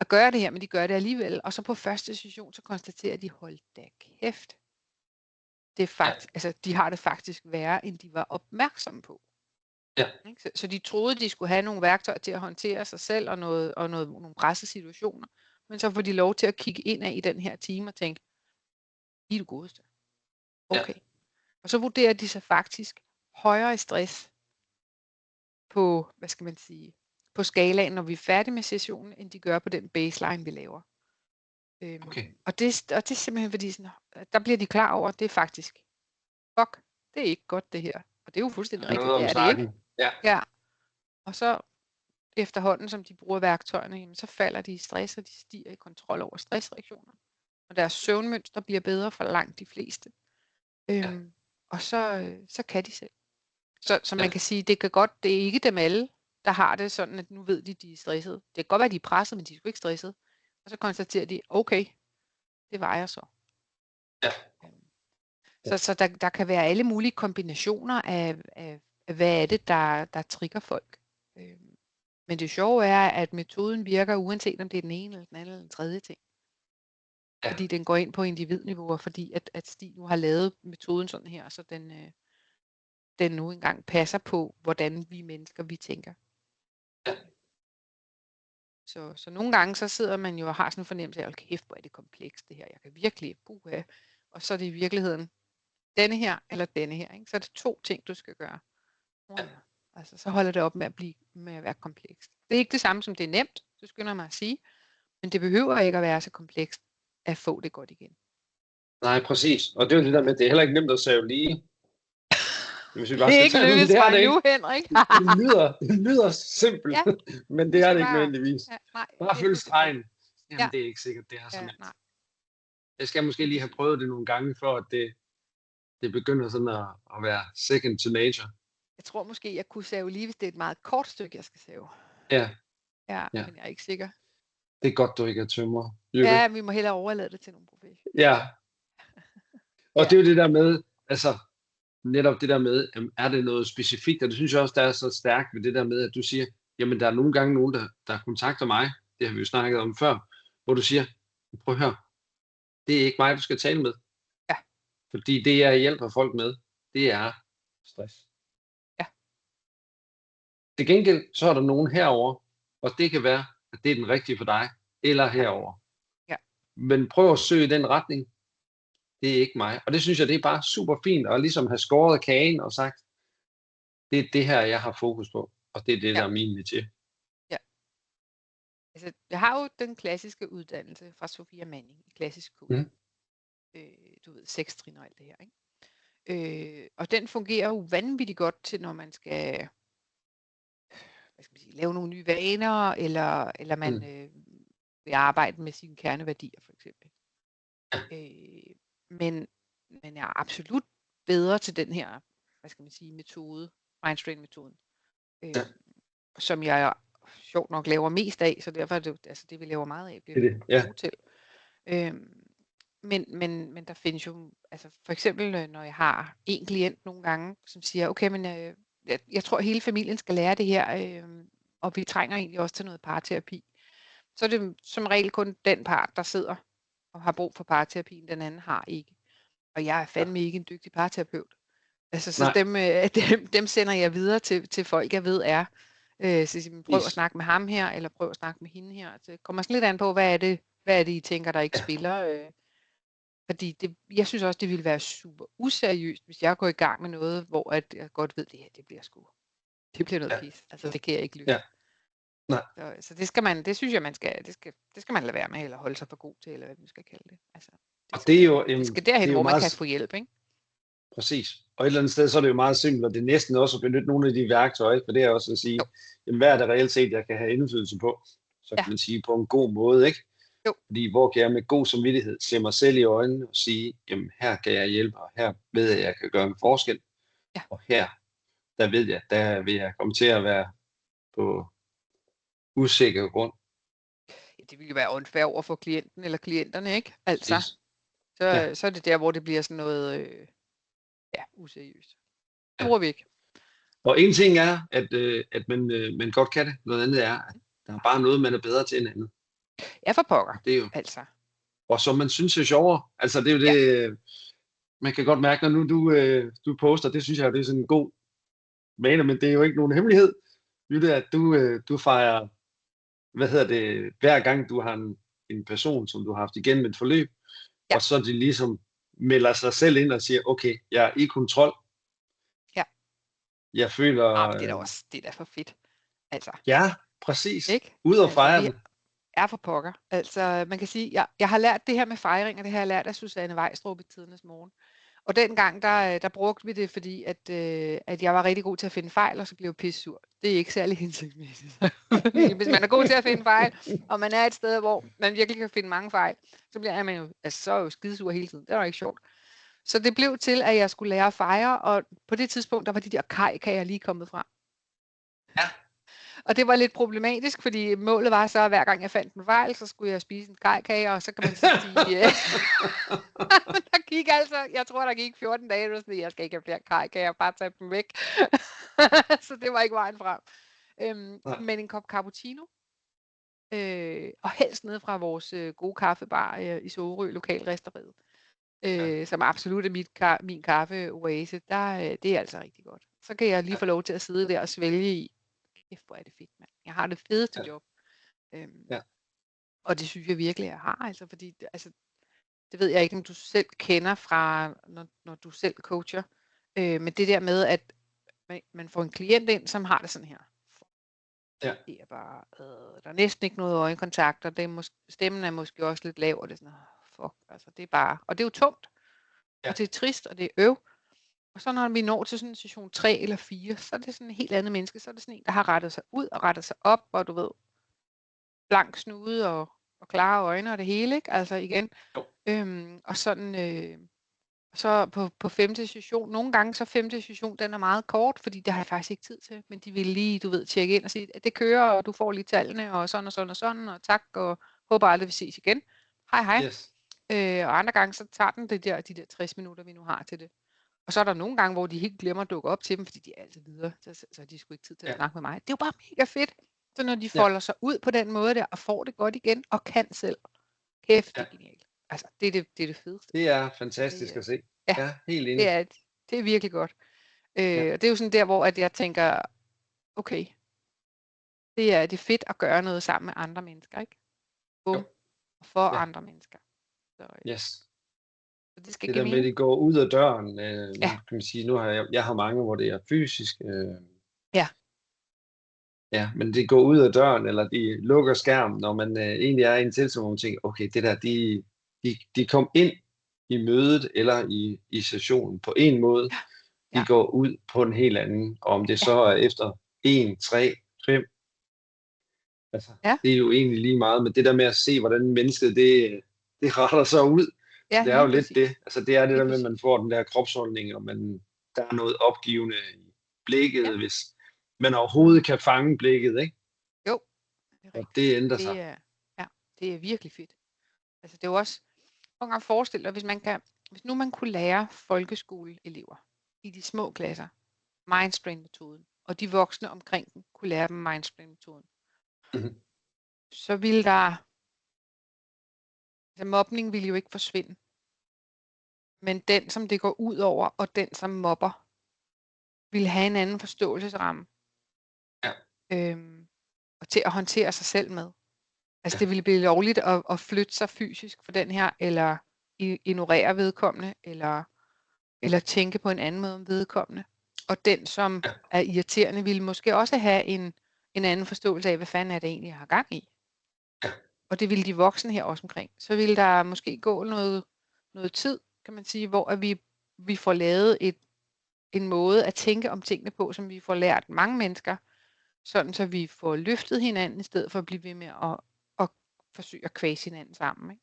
at gøre det her, men de gør det alligevel. Og så på første session, så konstaterer de, hold da kæft. Det er faktisk, altså, de har det faktisk værre, end de var opmærksomme på. Ja. Så de troede, de skulle have nogle værktøjer til at håndtere sig selv og nogle pressesituationer. Men så får de lov til at kigge ind i den her time og tænke, I er det godeste. Okay. Ja. Og så vurderer de sig faktisk højere i stress på, hvad skal man sige, på skalaen, når vi er færdige med sessionen, end de gør på den baseline, vi laver. Okay. Og det er simpelthen fordi, sådan, der bliver de klar over, at det er faktisk, fuck, det er ikke godt det her. Og det er jo fuldstændig rigtigt, det er det ikke. Ja. Og så efterhånden, som de bruger værktøjerne, jamen, så falder de i stress, og de stiger i kontrol over stressreaktioner. Og deres søvnmønster bliver bedre for langt de fleste. Og så kan de selv. Så man kan sige, det er ikke dem alle, der har det sådan, at nu ved de er stressede. Det kan godt være, de er presset, men de er sgu ikke stressede. Og så konstaterer de, okay, det var jeg så. Ja. Så der kan være alle mulige kombinationer af hvad er det, der trigger folk. Men det sjove er, at metoden virker, uanset om det er den ene, eller den anden, eller den tredje ting. Ja. Fordi den går ind på individniveau, fordi at Stig nu har lavet metoden sådan her, så den nu engang passer på, hvordan vi mennesker, vi tænker. Ja. Så nogle gange, så sidder man jo og har sådan en fornemmelse af, kæft, hvor er det komplekst det her. Jeg kan virkelig buha. Og så er det i virkeligheden denne her, eller denne her. Ikke? Så er det 2 ting, du skal gøre. Ja. Altså, så holder det op med at være komplekst. Det er ikke det samme som det er nemt, det skynder mig at sige. Men det behøver ikke at være så komplekst, at få det godt igen. Nej, præcis. Og det er jo det der med, at det er heller ikke nemt at save lige. Hvis vi bare det er ikke lykkedes mig nu, Henrik. det lyder simpelt, ja. Men det er det ikke nødvendigvis. Ja, bare følg stregen. Jamen, det er ikke sikkert, det er så nemt. Jeg skal måske lige have prøvet det nogle gange, for at det begynder sådan at være second to nature. Jeg tror måske, jeg kunne save lige, hvis det er et meget kort stykke, jeg skal save. Ja. Men jeg er ikke sikker. Det er godt, du ikke er tømrer. Ja, vi må hellere overlade det til nogle professionelle. Ja. Og det er jo det der med, altså netop det der med, er det noget specifikt, og det synes jeg også, der er så stærkt ved det der med, at du siger, jamen der er nogle gange nogen, der kontakter mig, det har vi jo snakket om før, hvor du siger, prøv at høre, det er ikke mig, du skal tale med. Ja. Fordi det, jeg hjælper folk med, det er stress. Ja. Til gengæld, så er der nogen herover, og det kan være, at det er den rigtige for dig, eller herover. Ja. Men prøv at søge i den retning. Det er ikke mig. Og det synes jeg, det er bare super fint at ligesom have skåret kagen og sagt, det er det her, jeg har fokus på. Og det er det, der er min métier. Ja. Altså, jeg har jo den klassiske uddannelse fra Sofia Manning i klassisk coaching. Du ved, 6 trin og alt det her, ikke? Og den fungerer jo vanvittigt godt til, når man skal, lave nogle nye vaner, eller man vil arbejde med sine kerneværdier, for eksempel. Men jeg er absolut bedre til den her, hvad skal man sige, metode, Mindstrain-metoden, som jeg sjovt nok laver mest af, så derfor er det altså det, vi laver meget af, bliver vi gode til. Men der findes jo, altså for eksempel, når jeg har en klient nogle gange, som siger, okay, men jeg tror, hele familien skal lære det her, og vi trænger egentlig også til noget parterapi. Så er det som regel kun den part, der sidder og har brug for parterapien, den anden har ikke. Og jeg er fandme ikke en dygtig parterapeut. Altså, så dem sender jeg videre til folk, jeg ved er. Så prøv at snakke med ham her, eller prøv at snakke med hende her. Det kommer sådan lidt an på, hvad er det I tænker, der ikke spiller. Fordi jeg synes også, det ville være super useriøst, hvis jeg går i gang med noget, hvor jeg godt ved, det her, det bliver noget pis. Altså, det kan jeg ikke lytte. Ja. Nej. Så det synes jeg, det skal man lade være med, eller holde sig for god til, eller hvad man skal kalde det. Altså, det skal derhen, hvor man kan få hjælp, ikke? Præcis. Og et eller andet sted, så er det jo meget simpelt, og det er næsten også at benytte nogle af de værktøjer, for det er også at sige, jamen, hvad er det reelt set, jeg kan have indflydelse på? Så kan man sige på en god måde, ikke? Jo. Fordi hvor kan jeg med god samvittighed se mig selv i øjnene og sige, jamen her kan jeg hjælpe, og her ved jeg kan gøre en forskel. Ja. Og her, der ved jeg, der vil jeg komme til at være på usikker grund. Ja, det vil jo være unfair over for klienten eller klienterne, ikke? Altså, Præcis. så er det der, hvor det bliver sådan noget, useriøst. Det bruger vi ikke. Og en ting er, at man godt kan det. Noget andet er, at der er bare noget, man er bedre til end andet. Ja, for pokker. Det er jo, altså. Og som man synes er sjovere. Altså det er jo det, man kan godt mærke, når nu du poster, det synes jeg, det er sådan en god vane, men det er jo ikke nogen hemmelighed. Jytte, at du fejrer, hver gang du har en person, som du har haft igennem et forløb, og så de ligesom melder sig selv ind og siger, okay, jeg er i kontrol. Ja. Jeg føler... det er da for fedt. Altså. Ja, præcis. Ikke? Ud og fejre den. Er for pokker. Altså, man kan sige, jeg har lært det her med fejring, og det har jeg lært af Susanne Vejstrup i Tidernes Morgen. Og dengang, der brugte vi det, fordi at jeg var rigtig god til at finde fejl, og så blev jeg pissesur. Det er ikke særlig hensigtsmæssigt. Hvis man er god til at finde fejl, og man er et sted, hvor man virkelig kan finde mange fejl, så bliver man jo, altså, så er jo skidesur hele tiden. Det var ikke sjovt. Så det blev til, at jeg skulle lære at fejre, og på det tidspunkt, der var de der kajkager lige kommet frem. Ja. Og det var lidt problematisk, fordi målet var så, at hver gang jeg fandt en fejl, så skulle jeg spise en kajkage, og så kan man så sige, der gik altså, jeg tror, der gik 14 dage, og sådan, jeg skal ikke have flere kajkager, bare tage dem væk. Så det var ikke vejen frem. Men en kop cappuccino, og helst ned fra vores gode kaffebar i Sorø, lokalrestaureret, som absolut er min kaffeoase, det er altså rigtig godt. Så kan jeg lige få lov til at sidde der og svælge i. Hvor er det fedt, mand. Jeg har det fedeste job. Og det synes jeg virkelig, jeg har. Altså, fordi det ved jeg ikke, om du selv kender fra, når du selv coacher. Men det der med, at man får en klient ind, som har det sådan her. Det er bare, der er næsten ikke noget øjenkontakt, og stemmen er måske også lidt lav, og det er sådan, fuck, altså det er bare, og det er jo tungt. Og det er trist, og det er øv. Og så når vi når til sådan en session 3 eller 4, så er det sådan en helt andet menneske. Så er det sådan en, der har rettet sig ud og rettet sig op, og du ved, blank snude og klare øjne og det hele, ikke? Altså igen. Og sådan, så på 5. session, nogle gange så 5. session, den er meget kort, fordi det har jeg faktisk ikke tid til. Men de vil lige, du ved, tjekke ind og sige, at det kører, og du får lige tallene, og sådan og sådan og sådan, og tak, og håber aldrig, vi ses igen. Hej. Yes. Og andre gange, så tager den de der 60 minutter, vi nu har til det. Og så er der nogle gange, hvor de helt glemmer at dukke op til dem, fordi de er altid videre, så har de sgu ikke tid til at snakke med mig. Det er jo bare mega fedt, så når de folder sig ud på den måde der, og får det godt igen, og kan selv. Kæft, det er genialt. Altså, det er det fedeste. Det er fantastisk at se. Ja, helt enig. Det er virkelig godt. Og det er jo sådan der, hvor at jeg tænker, okay, det er fedt at gøre noget sammen med andre mennesker, ikke? Og for andre mennesker. Så, yes. Det skal det der med, at det går ud af døren, kan man sige, nu har jeg har mange, hvor det er fysisk. Ja, men det går ud af døren, eller de lukker skærmen, når man egentlig er i en tilstand, hvor man tænker, okay, det der, de kom ind i mødet, eller i sessionen på en måde, de går ud på en helt anden, og om det så er efter 1, 3, 5, altså, det er jo egentlig lige meget, men det der med at se, hvordan mennesket, det retter sig ud, Ja, Det er jo lige lidt præcis. det. Altså det er det Lige der med, at man præcis. får den der kropsholdning, og der er noget opgivende i blikket, Ja. hvis man overhovedet kan fange blikket, ikke? Jo, det er Og rigtigt. det ændrer sig. Det er virkelig fedt. Altså det er jo også, nogle gange forestille dig, hvis nu man kunne lære folkeskoleelever i de små klasser Mindstrain-metoden, og de voksne omkring dem kunne lære dem Mindstrain-metoden, Mhm. så ville der, altså mobning ville jo ikke forsvinde. Men den, som det går ud over, og den, som mobber, ville have en anden forståelsesramme. Ja. Og til at håndtere sig selv med. Altså Ja. det ville blive lovligt at flytte sig fysisk for den her, eller ignorere vedkommende, eller tænke på en anden måde om vedkommende. Og den, som er irriterende, ville måske også have en anden forståelse af, hvad fanden er det egentlig, jeg har gang i. Ja. Og det ville de voksne her også omkring. Så ville der måske gå noget tid, kan man sige, hvor vi får lavet en måde at tænke om tingene på, som vi får lært mange mennesker, sådan så vi får løftet hinanden, i stedet for at blive ved med at forsøge at kvæse hinanden sammen. Ikke?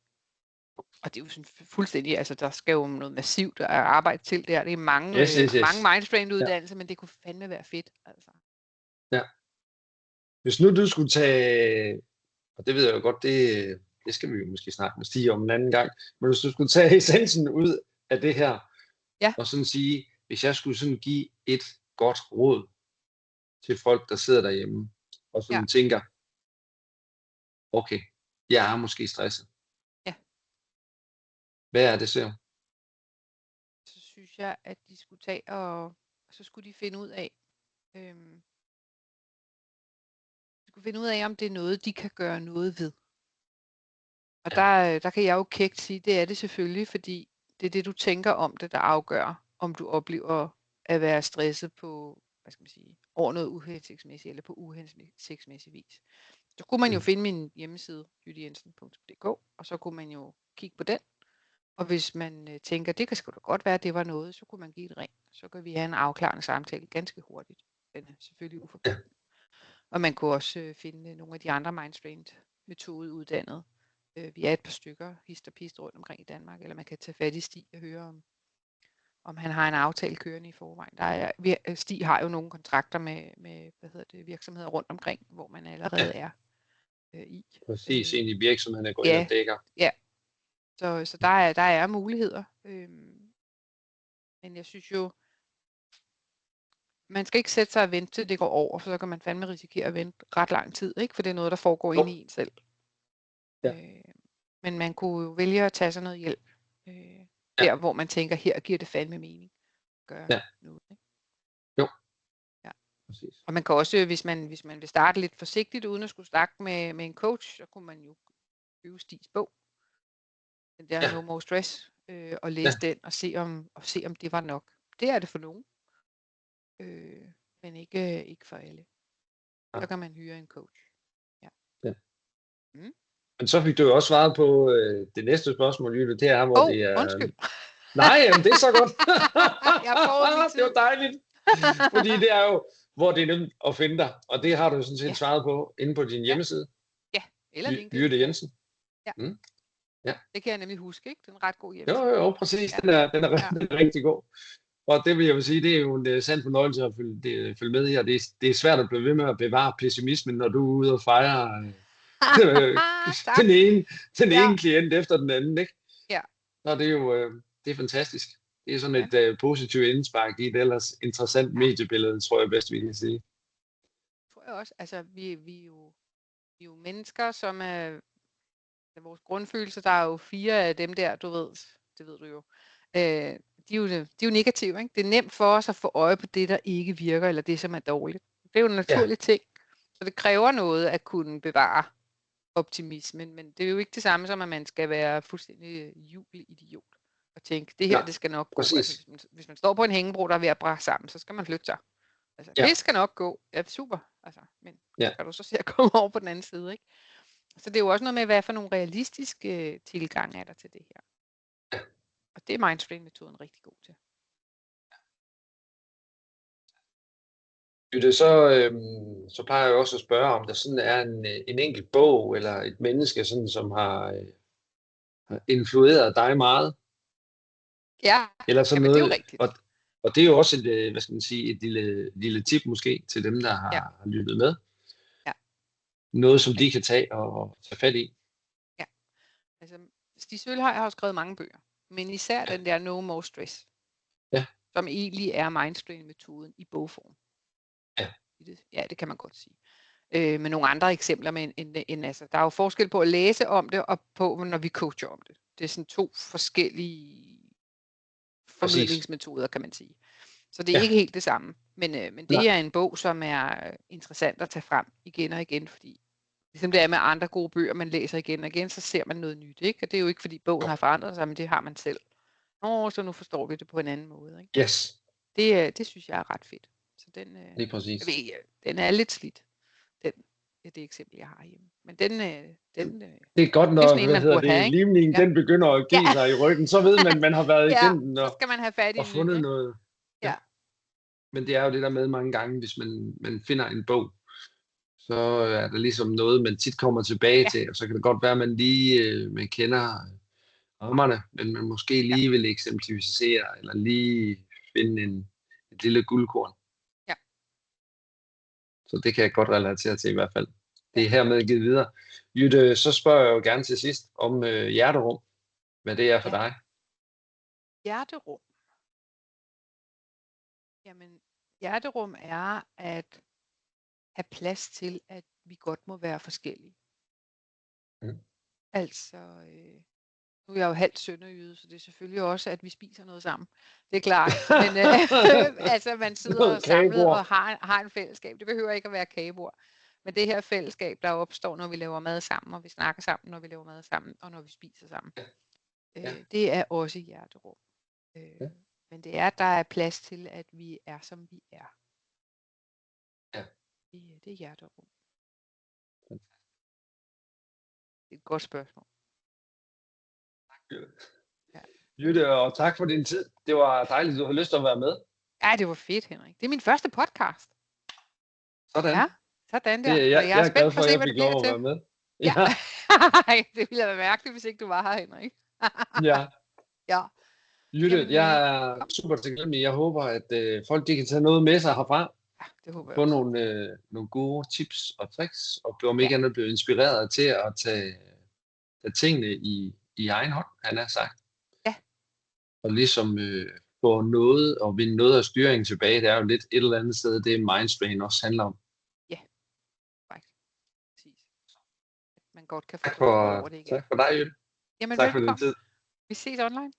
Og det er jo sådan fuldstændig, altså der skal jo noget massivt arbejde til der. Det er mange, Yes. mange Mindstrain-uddannelser, men det kunne fandme være fedt. Altså. Ja. Hvis nu du skulle tage, og det ved jeg jo godt, det skal vi jo måske snakke med Stig om en anden gang, men hvis du skulle tage essensen ud af det her, og sådan sige, hvis jeg skulle sådan give et godt råd til folk, der sidder derhjemme, og sådan tænker, okay, jeg er måske stresset. Ja. Hvad er det så? Så synes jeg, at de skulle tage, og så skulle de finde ud af, om det er noget, de kan gøre noget ved. Og der kan jeg jo kægt sige, det er det selvfølgelig, fordi det er det, du tænker om det, der afgør, om du oplever at være stresset på, hvad skal man sige, over noget uhensigtsmæssigt, eller på uhensigtsmæssig vis. Så kunne man jo finde min hjemmeside, jyttejensen.dk, og så kunne man jo kigge på den. Og hvis man tænker, det kan sgu da godt være, at det var noget, så kunne man give et ring. Så kan vi have en afklarende samtale ganske hurtigt. Den er selvfølgelig uforpligtende. Og man kunne også finde nogle af de andre Mindstrain-metode uddannede. Vi er et par stykker, hist og pist rundt omkring i Danmark, eller man kan tage fat i Stig og høre, om han har en aftale kørende i forvejen. Stig har jo nogle kontrakter med virksomheder rundt omkring, hvor man allerede er i. Præcis, egentlig virksomheden går ind og dækker. Ja, så der er muligheder. Men jeg synes jo, man skal ikke sætte sig og vente til det går over, for så kan man fandme risikere at vente ret lang tid, ikke? For det er noget, der foregår inde i en selv. Men man kunne jo vælge at tage sig noget hjælp. Der, hvor man tænker, her giver det fandme mening at gøre noget. Ikke? Jo. Ja. Præcis. Og man kan også, hvis man vil starte lidt forsigtigt, uden at skulle snakke med en coach, så kunne man jo købe Stigs bog. Den der No More Stress, og læse den, og se om det var nok. Det er det for nogen. Men ikke for alle. Så kan man hyre en coach. Ja. Men så fik du jo også svaret på det næste spørgsmål, Jytte. Det er, hvor det er... Undskyld. Nej, jamen, det er så godt. Det var dejligt. Fordi det er jo, hvor det er nemt at finde dig. Og det har du sådan set svaret på inde på din hjemmeside. Ja, eller LinkedIn. Jytte Jensen. Ja. Ja. Det kan jeg nemlig huske, ikke? Den er ret god hjemmeside. Jo, præcis. Den er rigtig god. Og det vil jeg sige, det er jo en sand fornøjelse at følge med her. Det er svært at blive ved med at bevare pessimismen, når du er ude og fejre den ene klient efter den anden, ikke? Ja. Og det er jo det er fantastisk. Det er sådan et positivt indspark i et ellers interessant mediebillede, tror jeg bedst, vi kan sige. Tror jeg også. Altså, vi er jo mennesker, som er vores grundfølelser. Der er jo 4 af dem der, du ved, det ved du jo. De er jo negative, ikke? Det er nemt for os at få øje på det, der ikke virker, eller det, som er dårligt. Det er jo en naturlig ting. Så det kræver noget at kunne bevare optimismen, men det er jo ikke det samme som, at man skal være fuldstændig jubelidiot og tænke, det her, det skal nok gå. Altså, hvis man står på en hængebro, der er ved at brække sammen, så skal man flytte sig. Altså, det skal nok gå. Ja, super. Altså, men skal du så se at komme over på den anden side, ikke? Så det er jo også noget med, hvad for nogle realistiske tilgange er der til det her. Og det er Mindstrain-metoden rigtig god til. Så plejer jeg også at spørge, om der sådan er en enkelt bog, eller et menneske, sådan, som har har influeret dig meget? Ja, Eller sådan jamen, det er jo noget, rigtigt. og det er jo også et, hvad skal man sige, et lille tip måske til dem, der har lyttet med. Ja. Noget, som de kan tage og tage fat i. Ja, altså Stig Sølhøj har jo skrevet mange bøger, men især den der No More Stress, som egentlig er mindstrain-metoden i bogform. Ja, det kan man godt sige. Med nogle andre eksempler, men altså, der er jo forskel på at læse om det, og på, når vi coacher om det. Det er sådan 2 forskellige formidlingsmetoder, kan man sige. Så det er ikke helt det samme. Men det er en bog, som er interessant at tage frem igen og igen, fordi ligesom det er med andre gode bøger, man læser igen og igen, så ser man noget nyt, ikke? Og det er jo ikke, fordi bogen har forandret sig, men det har man selv. Så nu forstår vi det på en anden måde, ikke? Yes. Det synes jeg er ret fedt. Så den, lige præcis. Den er lidt slidt. Det eksempel, jeg har hjemme. Men den det er godt, når limningen den begynder at give sig i ryggen, så ved man har været igennem den så skal man have fat i og fundet noget. Ja. Men det er jo det der med mange gange, hvis man finder en bog, så er der ligesom noget, man tit kommer tilbage til, og så kan det godt være, at man lige man kender rammerne, men man måske lige vil eksemplificere, eller lige finde et lille guldkorn. Ja. Så det kan jeg godt relatere til i hvert fald. Det er hermed givet videre. Jytte, så spørger jeg jo gerne til sidst om hjerterum. Hvad det er for dig? Hjerterum. Jamen, hjerterum er at have plads til, at vi godt må være forskellige. Altså, nu er jeg jo halvt sønderjyde, så det er selvfølgelig også, at vi spiser noget sammen. Det er klart. Men altså, man sidder samlet og har en fællesskab. Det behøver ikke at være kagebord. Men det her fællesskab, der opstår, når vi laver mad sammen, og vi snakker sammen, når vi laver mad sammen, og når vi spiser sammen. Det er også hjerterum. Men det er, at der er plads til, at vi er, som vi er. Det er hjerterum. Det er et godt spørgsmål. Jytte, og tak for din tid. Det var dejligt, du har lyst til at være med. Ja, det var fedt, Henrik. Det er min første podcast. Sådan. Ja, sådan der. Jeg er spændt glad for, at at se, jeg hvad fik det bliver lov at til. være med. Ja. Det ville have været mærkeligt, hvis ikke du var her, Henrik. Ja. Jytte, jeg er super taknemmelig. Jeg håber, at folk de kan tage noget med sig herfra. Ja, det håber jeg få også. nogle gode tips og tricks, og om ikke andet blive inspireret til at tage tingene i egen hånd, han har sagt. Ja. Og ligesom få noget og vinde noget af styringen tilbage, det er jo lidt et eller andet sted, det mindstrain også handler om. Ja, præcis. Man godt kan få tak for dig, Jytte. Jamen, tak for din tid. Vi ses online.